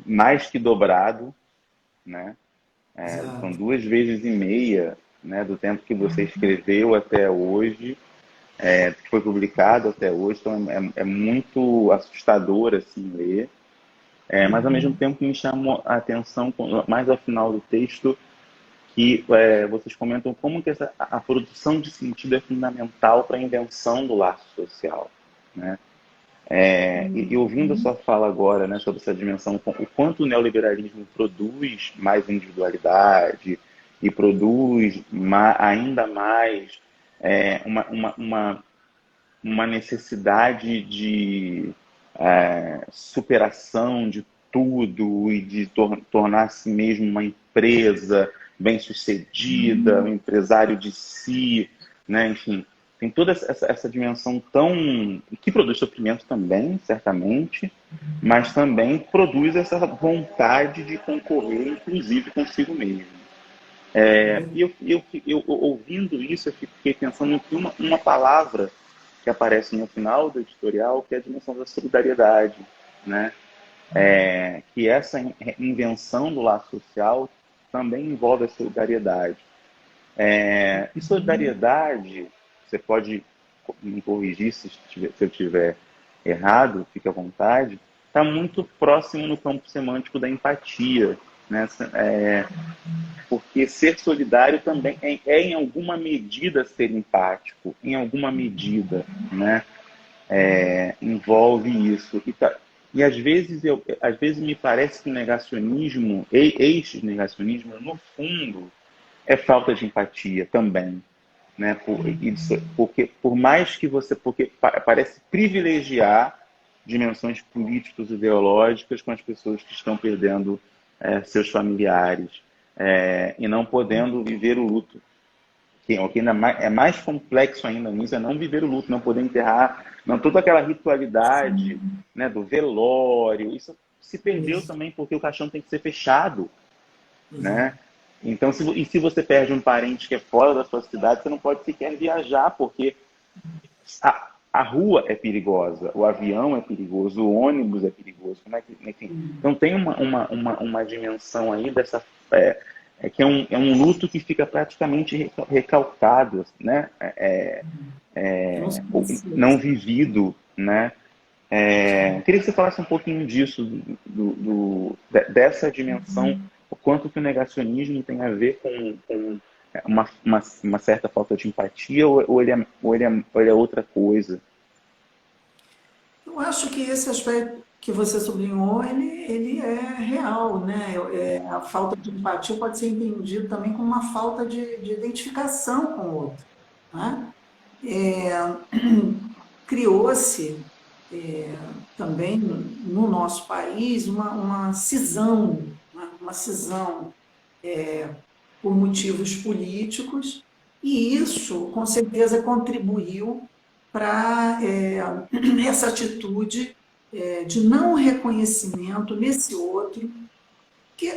mais que dobrado, né? São Exato. 2 vezes e meia, né, do tempo que você escreveu até hoje, que foi publicado até hoje, então é muito assustador assim ler. Mas ao mesmo tempo me chamou a atenção, mais ao final do texto, que vocês comentam como que a produção de sentido é fundamental para a invenção do laço social, né? E ouvindo a sua fala agora, né, sobre essa dimensão, o quanto o neoliberalismo produz mais individualidade e produz ainda mais uma necessidade de superação de tudo e de tornar-se mesmo uma empresa bem-sucedida, um empresário de si, né? Enfim, tem toda essa dimensão tão que produz sofrimento também, certamente, mas também produz essa vontade de concorrer, inclusive consigo mesmo. E eu ouvindo isso, eu fiquei pensando que uma palavra que aparece no final do editorial, que é a dimensão da solidariedade, né? Que essa invenção do laço social também envolve a solidariedade. E solidariedade, você pode me corrigir se eu estiver errado, fique à vontade, está muito próximo no campo semântico da empatia, né? Porque ser solidário também em alguma medida, ser empático, em alguma medida, né? Envolve isso. E às vezes me parece que o negacionismo, ex-negacionismo, no fundo, é falta de empatia também. Né? Porque por mais que porque parece privilegiar dimensões políticas, ideológicas com as pessoas que estão perdendo seus familiares e não podendo viver o luto. O que ainda é mais complexo ainda nisso é não viver o luto, não poder enterrar, não toda aquela ritualidade, né, do velório. Isso se perdeu também porque o caixão tem que ser fechado, né? Então, se você perde um parente que é fora da sua cidade, você não pode sequer viajar, porque a rua é perigosa, o avião é perigoso, o ônibus é perigoso. Enfim, então tem uma dimensão aí dessa... que é um luto que fica praticamente recalcado, né? Não vivido, né? Queria que você falasse um pouquinho disso, dessa dimensão, o quanto que o negacionismo tem a ver com uma certa falta de empatia, ou ele é outra coisa? Eu acho que esse aspecto que você sublinhou, ele é real, né? A falta de empatia pode ser entendido também como uma falta de identificação com o outro, né? Criou-se também no nosso país uma cisão, né? Uma cisão por motivos políticos, e isso, com certeza, contribuiu para essa atitude de não reconhecimento nesse outro, que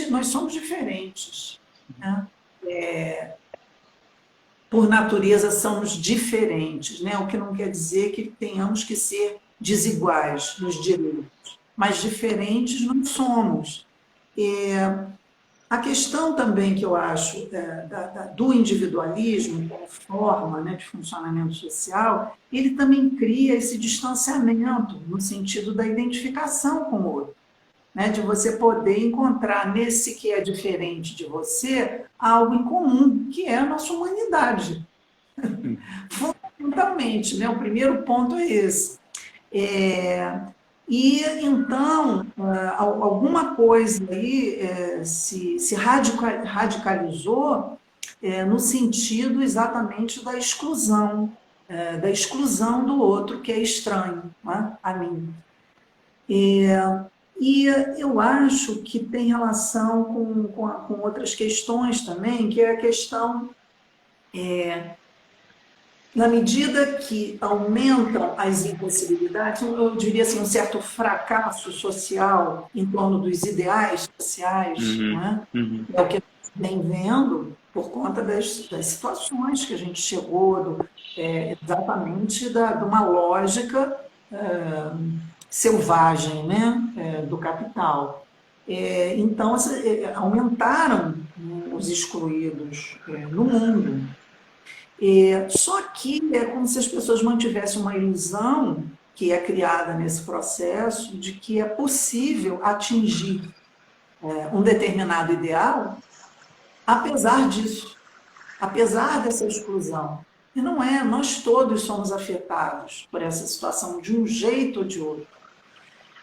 nós somos diferentes, né? Por natureza somos diferentes, né? O que não quer dizer que tenhamos que ser desiguais nos direitos, mas diferentes não somos. A questão também que eu acho do individualismo como forma, né, de funcionamento social, ele também cria esse distanciamento no sentido da identificação com o outro, né, de você poder encontrar nesse que é diferente de você algo em comum, que é a nossa humanidade. Fundamentalmente, né, o primeiro ponto é esse. E, então, alguma coisa aí se radicalizou no sentido exatamente da exclusão do outro, que é estranho, né, a mim. E eu acho que tem relação com outras questões também, que é a questão... Na medida que aumentam as impossibilidades, eu diria assim, um certo fracasso social em torno dos ideais sociais, né? É o que a gente vem vendo por conta das situações que a gente chegou, exatamente de uma lógica selvagem, né? Do capital. Então, aumentaram, né, os excluídos no mundo. Só que é como se as pessoas mantivessem uma ilusão que é criada nesse processo de que é possível atingir um determinado ideal apesar disso, apesar dessa exclusão. E não é, nós todos somos afetados por essa situação de um jeito ou de outro.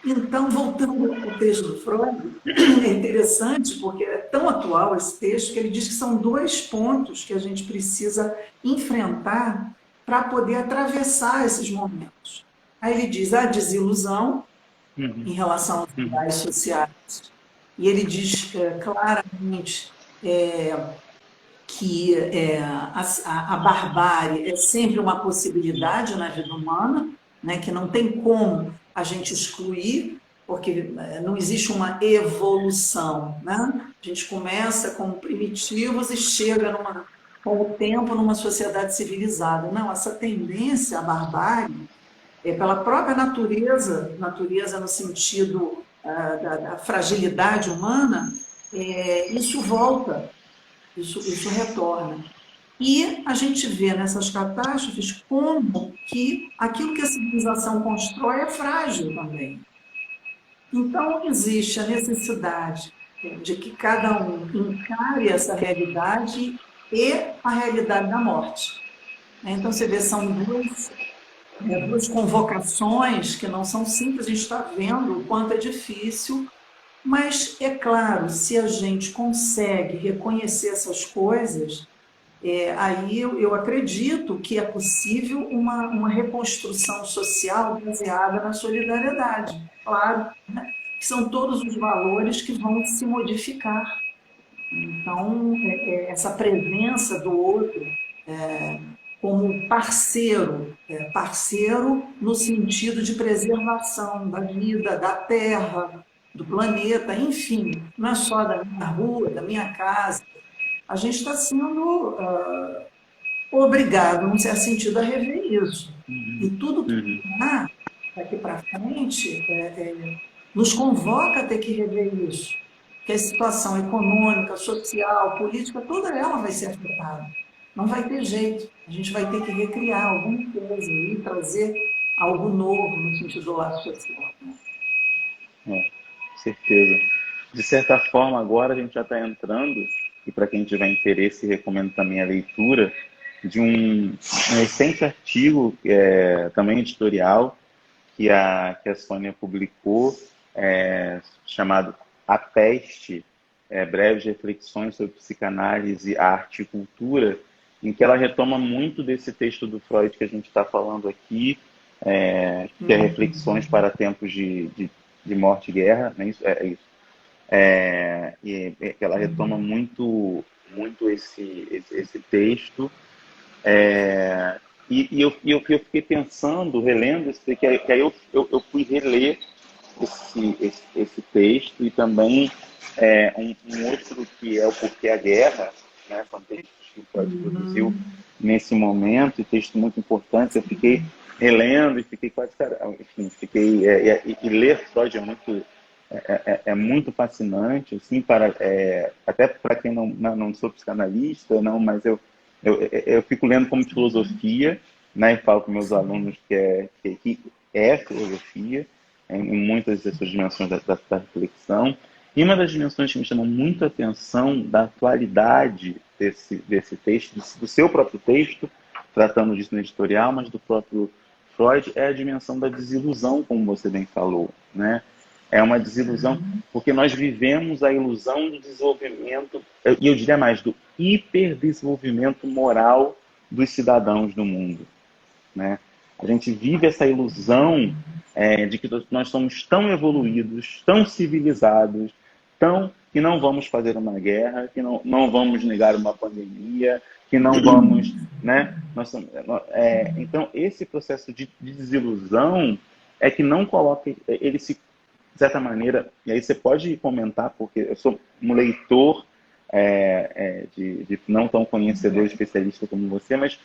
Então, voltando ao texto do Freud, é interessante porque é tão atual esse texto que ele diz que são 2 pontos que a gente precisa enfrentar para poder atravessar esses momentos. Aí ele diz a desilusão Uhum. em relação aos Uhum. ideais sociais. E ele diz claramente que a barbárie é sempre uma possibilidade na vida humana, né, que não tem como a gente excluir, porque não existe uma evolução. Né? A gente começa como primitivos e chega com o tempo numa sociedade civilizada. Não, essa tendência à barbárie é pela própria natureza, natureza no sentido da fragilidade humana, isso volta, isso retorna. E a gente vê nessas catástrofes como que aquilo que a civilização constrói é frágil também. Então, existe a necessidade de que cada um encare essa realidade e a realidade da morte. Então, você vê, são duas convocações que não são simples, a gente está vendo o quanto é difícil, mas é claro, se a gente consegue reconhecer essas coisas, aí eu acredito que é possível uma reconstrução social baseada na solidariedade. Claro, né? Que são todos os valores que vão se modificar. Então, essa presença do outro como parceiro, parceiro no sentido de preservação da vida, da terra, do planeta, enfim, não é só da minha rua, da minha casa. A gente está sendo obrigado, num certo sentido, a rever isso. E tudo que Uhum. virá daqui para frente nos convoca a ter que rever isso. Que a situação econômica, social, política, toda ela vai ser afetada. Não vai ter jeito. A gente vai ter que recriar alguma coisa e trazer algo novo no sentido do lado social. É, com certeza. De certa forma, agora a gente já está entrando, e para quem tiver interesse, recomendo também a leitura de um recente artigo, também editorial, que a Sônia publicou, chamado A Peste, breves reflexões sobre psicanálise, arte e cultura, em que ela retoma muito desse texto do Freud que a gente está falando aqui, que é Reflexões para Tempos de Morte e Guerra, né? É isso. E ela retoma muito esse texto. E eu fiquei pensando, relendo, que aí eu fui reler esse texto e também um outro que é o Porquê a Guerra, né? São textos que o Freud produziu nesse momento, e textos muito importantes. Eu fiquei relendo e fiquei quase, cara, enfim, e ler Freud é muito fascinante, assim, até para quem não sou psicanalista, não, mas eu fico lendo como filosofia, né, e falo com meus alunos que é filosofia, em muitas dessas dimensões da reflexão. E uma das dimensões que me chamou muito a atenção da atualidade desse texto, do seu próprio texto, tratando disso no editorial, mas do próprio Freud, é a dimensão da desilusão, como você bem falou, né? É uma desilusão, porque nós vivemos a ilusão do desenvolvimento, e eu diria mais, do hiperdesenvolvimento moral dos cidadãos do mundo, né? A gente vive essa ilusão de que nós somos tão evoluídos, tão civilizados, que não vamos fazer uma guerra, que não vamos negar uma pandemia, que não vamos, né? Então, esse processo de desilusão é que não coloca, ele se, de certa maneira, e aí você pode comentar, porque eu sou um leitor de não tão conhecedor, especialista como você, mas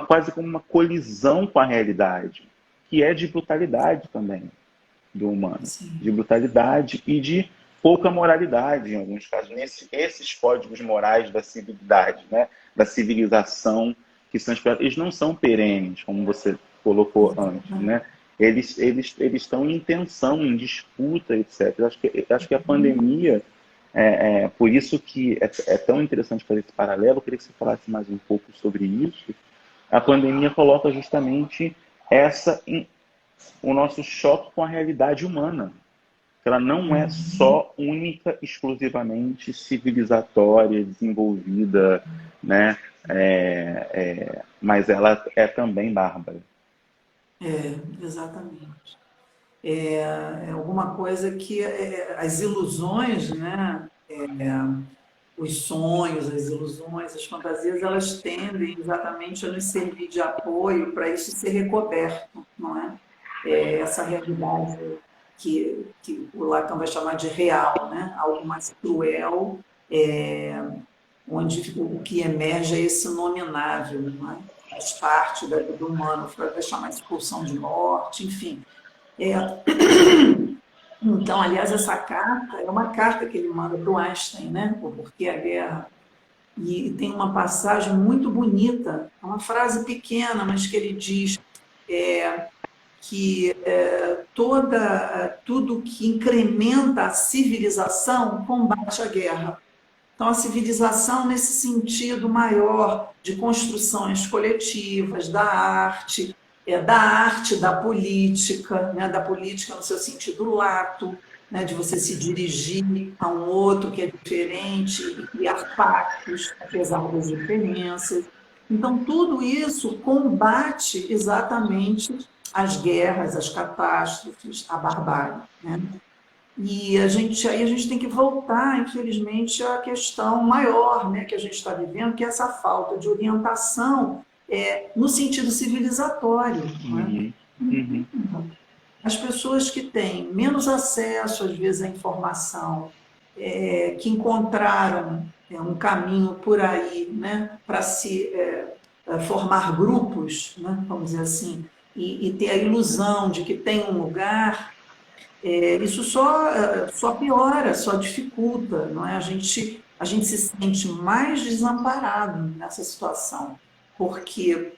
quase como uma colisão com a realidade, que é de brutalidade também do humano, de Sim. brutalidade e de pouca moralidade, em alguns casos, esses códigos morais da civilidade, né, da civilização, que são eles não são perenes, como você colocou antes, né? Eles estão em tensão, em disputa, etc. Eu acho que a pandemia, por isso que é tão interessante fazer esse paralelo. Eu queria que você falasse mais um pouco sobre isso. A pandemia coloca justamente o nosso choque com a realidade humana. Ela não é só única, exclusivamente civilizatória, desenvolvida, né? Mas ela é também bárbara. exatamente. É alguma coisa que as ilusões, né? Os sonhos, as ilusões, as fantasias, elas tendem exatamente a nos servir de apoio para isso ser recoberto, não é? Essa realidade que o Lacan vai chamar de real, né? Algo mais cruel, onde o que emerge é esse nominável, não é? Faz parte da vida humana, vai chamar de pulsão de morte, enfim. É, então, aliás, essa carta é uma carta que ele manda para o Einstein, né? O Porquê a Guerra. E tem uma passagem muito bonita, é uma frase pequena, mas que ele diz que tudo que incrementa a civilização combate a guerra. Então, a civilização, nesse sentido maior de construções coletivas, da arte da política, né, da política no seu sentido lato, né, de você se dirigir a um outro que é diferente e criar pactos, apesar das diferenças. Então, tudo isso combate exatamente as guerras, as catástrofes, a barbárie. Né? E aí a gente tem que voltar, infelizmente, à questão maior, né, que a gente está vivendo, que é essa falta de orientação no sentido civilizatório. Uhum. Uhum. As pessoas que têm menos acesso, às vezes, à informação, que encontraram um caminho por aí, né, para se formar grupos, né, vamos dizer assim, e ter a ilusão de que tem um lugar, isso só piora, só dificulta, não é? A gente se sente mais desamparado nessa situação, porque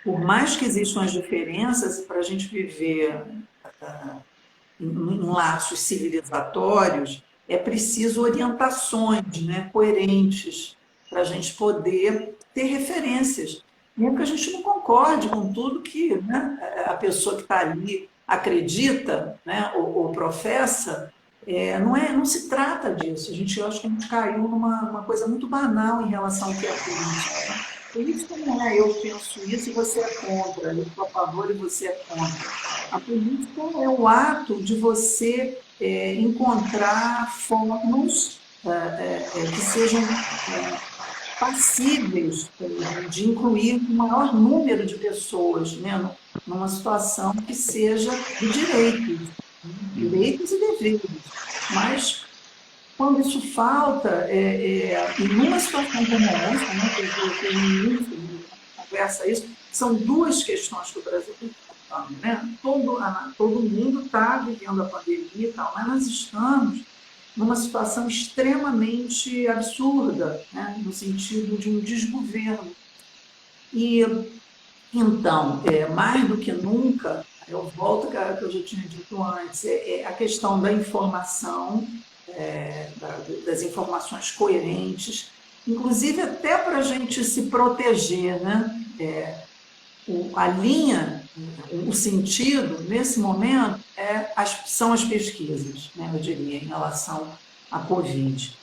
por mais que existam as diferenças, para a gente viver em laços civilizatórios, é preciso orientações, né, coerentes, para a gente poder ter referências. Mesmo que a gente não concorde com tudo que, né, a pessoa que está ali acredita, né, ou professa, não se trata disso. Eu acho que a gente caiu numa coisa muito banal em relação ao que é política. Né? Política não é eu penso isso e você é contra, eu sou a favor e você é contra. A política é o ato de você encontrar formas que sejam passíveis de incluir o maior número de pessoas, né, numa situação que seja de direitos, né, direitos e deveres. Mas, quando isso falta, e numa situação como essa, né, que eu no início conversa isso, são duas questões que o Brasil tem enfrentando, né? Todo mundo está vivendo a pandemia e tal, mas nós estamos numa situação extremamente absurda, né? No sentido de um desgoverno. E, então, mais do que nunca, eu volto ao que eu já tinha dito antes, a questão da informação, das informações coerentes, inclusive até para a gente se proteger, né? A linha, o sentido, nesse momento, são as pesquisas, né, eu diria, em relação à Covid.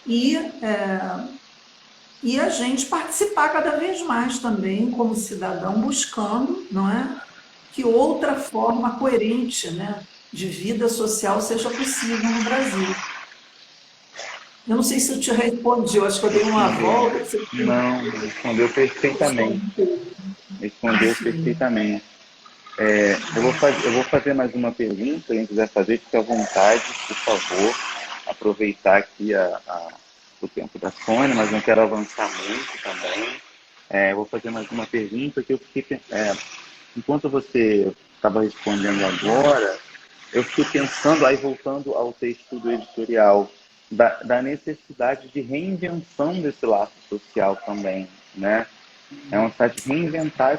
E a gente participar cada vez mais também, como cidadão, buscando, não é, que outra forma coerente, né, de vida social seja possível no Brasil. Eu não sei se eu te respondi, eu acho que eu dei uma volta. Não, respondeu perfeitamente. Respondeu perfeitamente. Eu vou fazer mais uma pergunta, quem quiser fazer, fique à vontade, por favor. Aproveitar aqui o tempo da Sônia, mas não quero avançar muito também. Vou fazer mais uma pergunta que eu fiquei... enquanto você estava respondendo agora, eu fiquei pensando, aí voltando ao texto do editorial, da necessidade de reinvenção desse laço social também, né? É uma necessidade de reinventar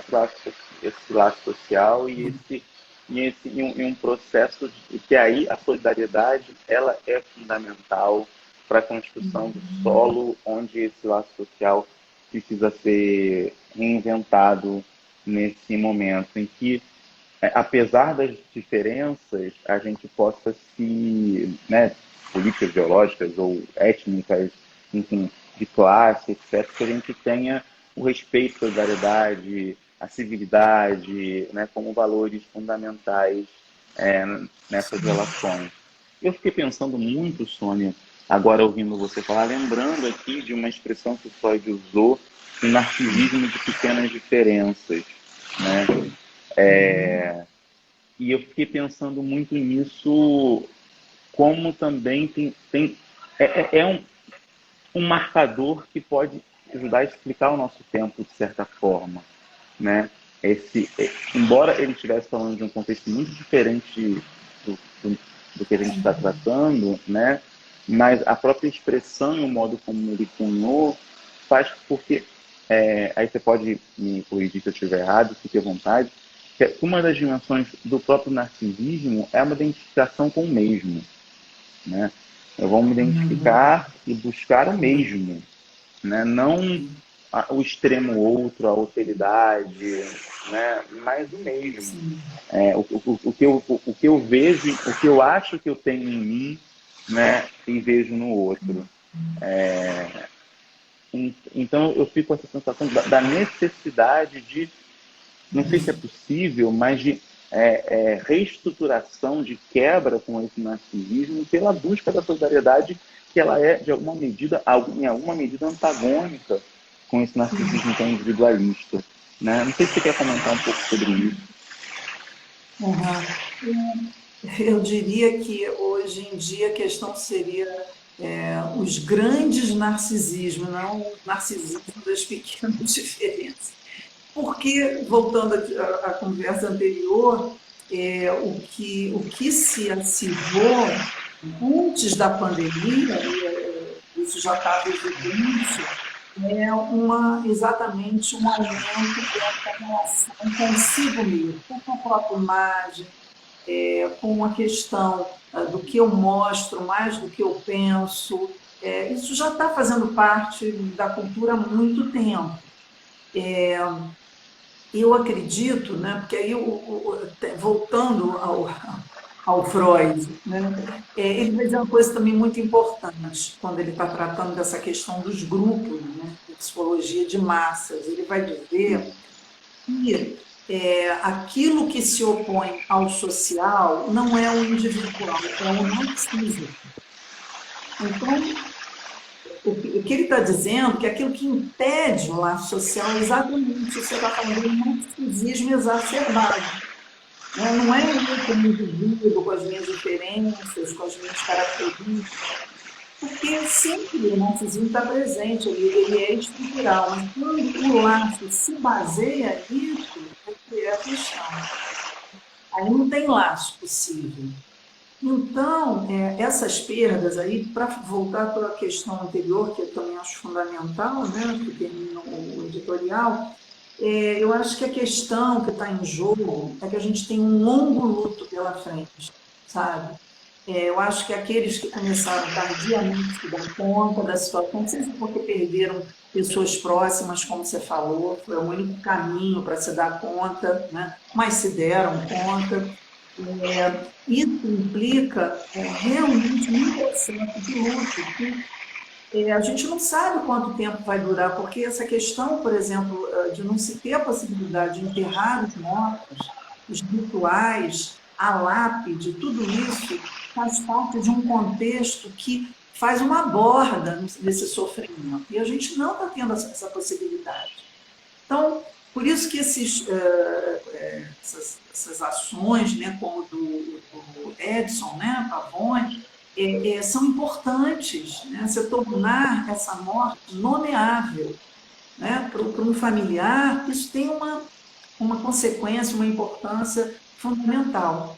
esse laço social e um processo de que aí a solidariedade ela é fundamental para a construção do solo onde esse laço social precisa ser reinventado nesse momento em que, apesar das diferenças, a gente possa né, políticas ideológicas ou étnicas, enfim, de classe, etc., que a gente tenha o respeito, a solidariedade, a civilidade, né, como valores fundamentais nessas relações. Eu fiquei pensando muito, Sônia, agora ouvindo você falar, lembrando aqui de uma expressão que o Freud usou, o narcisismo de pequenas diferenças, né? E eu fiquei pensando muito nisso, como também um marcador que pode ajudar a explicar o nosso tempo de certa forma, né? Embora ele estivesse falando de um contexto muito diferente do, do, do que a gente está tratando, né? Mas a própria expressão e o modo como ele cunhou faz porque aí você pode me corrigir se eu estiver errado, fique à vontade, que uma das dimensões do próprio narcisismo é uma identificação com o mesmo, né? Eu vou me identificar e buscar o mesmo, né? Não o extremo outro, a alteridade, né? Mas o mesmo. O que eu vejo, o que eu acho que eu tenho em mim, né? E vejo no outro. Então eu fico com essa sensação da necessidade de, não sei se é possível, mas de reestruturação, de quebra com esse narcisismo pela busca da solidariedade, que ela é, de alguma medida, em alguma medida antagônica com esse narcisismo tão individualista. Né? Não sei se você quer comentar um pouco sobre isso. Eu diria que hoje em dia a questão seria os grandes narcisismos, não o narcisismo das pequenas diferenças. Porque, voltando à conversa anterior, o que se ativou antes da pandemia, isso já estava evidente, exatamente um aumento dessa relação consigo mesmo, com a própria imagem, com a questão do que eu mostro mais do que eu penso. Isso já está fazendo parte da cultura há muito tempo. Eu acredito, né, porque aí, voltando ao Freud, né, ele vai dizer uma coisa também muito importante, quando ele está tratando dessa questão dos grupos, né, de psicologia de massas. Ele vai dizer que aquilo que se opõe ao social não é o individual, é o narcisismo. Então, o que ele está dizendo é que aquilo que impede o laço social é exatamente o que você está falando, do narcisismo exacerbado. Não é eu como indivíduo, com as minhas diferenças, com as minhas características, porque sempre o narcisismo está presente, ele é estrutural, mas quando o laço se baseia nisso, é a questão. Aí não tem laço possível. Então, essas perdas aí, para voltar para a questão anterior, que eu também acho fundamental, né, que termina o editorial, eu acho que a questão que está em jogo é que a gente tem um longo luto pela frente, sabe? Eu acho que aqueles que começaram tardiamente se dar conta da situação, não sei se porque perderam pessoas próximas, como você falou, foi o único caminho para se dar conta, né? Mas se deram conta. Isso implica realmente um processo de luto que a gente não sabe quanto tempo vai durar, porque essa questão, por exemplo, de não se ter a possibilidade de enterrar os mortos, os rituais, a lápide, tudo isso faz parte de um contexto que faz uma borda desse sofrimento. E a gente não está tendo essa possibilidade. Então, por isso que essas ações, né, como do Edson, né, Pavone, são importantes, né, você tornar essa morte nomeável, né, para um familiar, isso tem uma consequência, uma importância fundamental.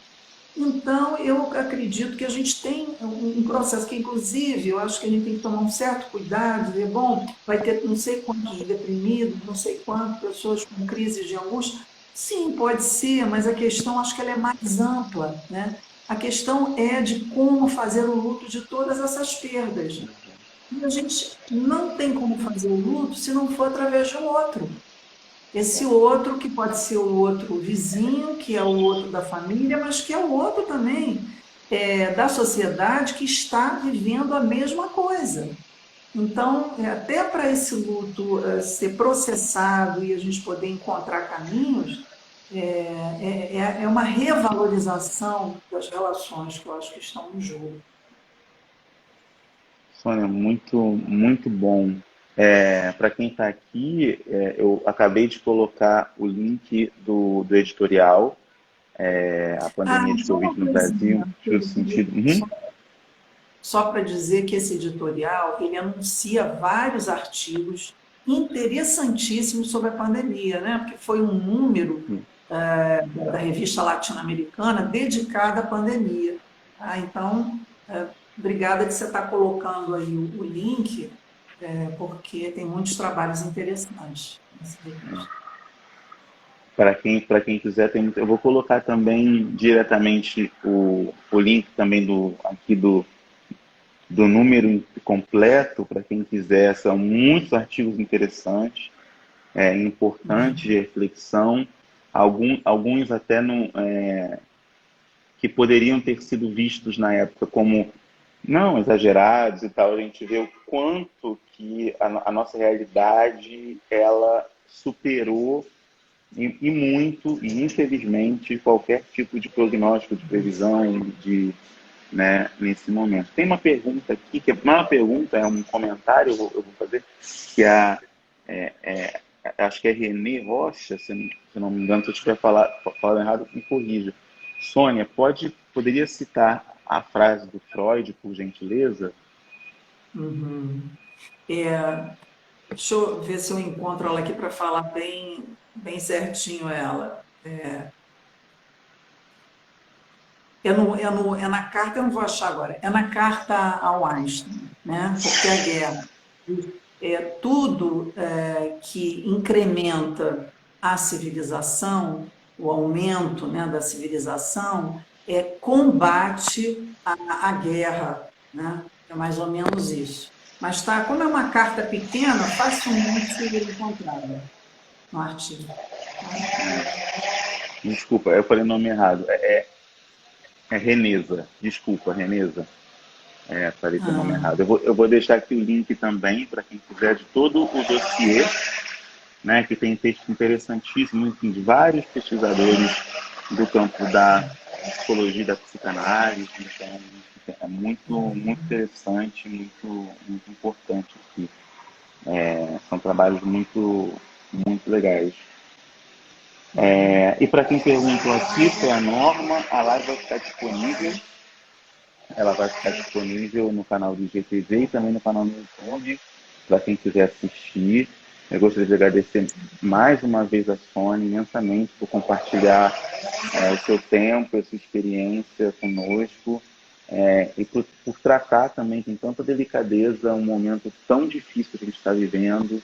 Então, eu acredito que a gente tem um processo que, inclusive, eu acho que a gente tem que tomar um certo cuidado, dizer, bom, vai ter não sei quantos deprimidos, não sei quantas pessoas com crises de angústia. Sim, pode ser, mas a questão, acho que ela é mais ampla, né? A questão é de como fazer o luto de todas essas perdas. E a gente não tem como fazer o luto se não for através de um outro. Esse outro, que pode ser o outro vizinho, que é o outro da família, mas que é o outro também da sociedade que está vivendo a mesma coisa. Então, até para esse luto ser processado e a gente poder encontrar caminhos, é uma revalorização das relações que eu acho que estão em jogo. Sônia, muito, muito bom. Para quem está aqui, eu acabei de colocar o link do editorial, A Pandemia Ah, de só uma Covid no Brasil, coisinha, justo sentido. Uhum. só para dizer que esse editorial, ele anuncia vários artigos interessantíssimos sobre a pandemia, né? Porque foi um número da revista latino-americana dedicada à pandemia. Tá? Então, obrigada que você está colocando aí o link, porque tem muitos trabalhos interessantes nessa revista. Para quem quiser, eu vou colocar também diretamente o link também aqui do número completo, para quem quiser. São muitos artigos interessantes, importantes de reflexão, alguns até que poderiam ter sido vistos na época como não exagerados e tal. A gente vê o quanto que a nossa realidade ela superou e muito, e infelizmente, qualquer tipo de prognóstico, de previsão, né, nesse momento. Tem uma pergunta aqui, que não é uma pergunta, é um comentário, eu vou fazer, que é, é, acho que é Renê Rocha, se não me engano, se eu estiver falando errado, me corrija. Sônia, poderia citar a frase do Freud, por gentileza? Uhum. Deixa eu ver se eu encontro ela aqui para falar bem certinho ela. É na carta, eu não vou achar agora, é na carta ao Einstein, né? Porque a guerra tudo que incrementa a civilização, o aumento, né, da civilização, combate a guerra, né? É mais ou menos isso. Mas tá, como é uma carta pequena, facilmente encontrada no artigo. Tá? Desculpa, eu falei o nome errado. É Reneza. Desculpa, Reneza. Falei o nome Ah, errado. Eu vou deixar aqui o link também para quem quiser de todo o dossiê, né, que tem texto interessantíssimo, enfim, de vários pesquisadores do campo da psicologia e da psicanálise. Então, é muito, muito interessante, muito, muito importante aqui. São trabalhos muito, muito legais. E para quem perguntou aqui, foi a Norma, a live vai ficar disponível. Ela vai ficar disponível no canal do IGTV e também no canal do YouTube, para quem quiser assistir. Eu gostaria de agradecer mais uma vez a Sônia imensamente por compartilhar o seu tempo, a sua experiência conosco, e por tratar também com tanta delicadeza um momento tão difícil que a gente está vivendo,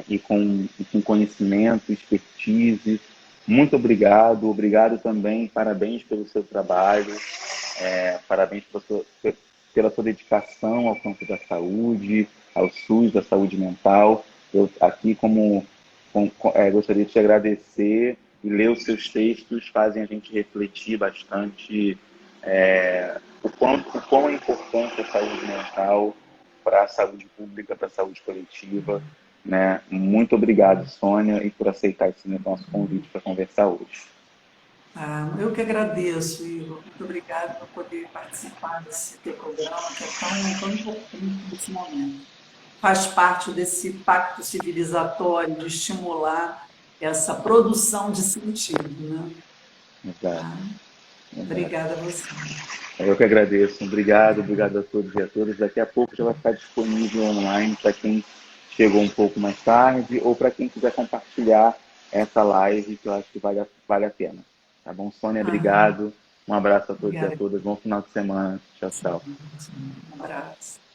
e com conhecimento, expertise. Muito obrigado, obrigado também, parabéns pelo seu trabalho, parabéns pela sua dedicação ao campo da saúde, ao SUS, da saúde mental. Eu aqui, gostaria de te agradecer, e ler os seus textos fazem a gente refletir bastante o quão é importante a saúde mental para a saúde pública, para a saúde coletiva. Né? Muito obrigado, Sônia, e por aceitar esse nosso convite para conversar hoje. eu que agradeço, Igor. Muito obrigada por poder participar desse teu programa, que é tão importante nesse momento. Faz parte desse pacto civilizatório de estimular essa produção de sentido, né? Exato, Tá? exato. Obrigada a você. Eu que agradeço. Obrigado, obrigado a todos e a todas. Daqui a pouco já vai ficar disponível online para quem chegou um pouco mais tarde ou para quem quiser compartilhar essa live, que eu acho que vale a pena. Tá bom, Sônia? Ah, Obrigado. Um abraço a todos e a obrigada. todas. Bom final de semana. Tchau, tchau. Um abraço.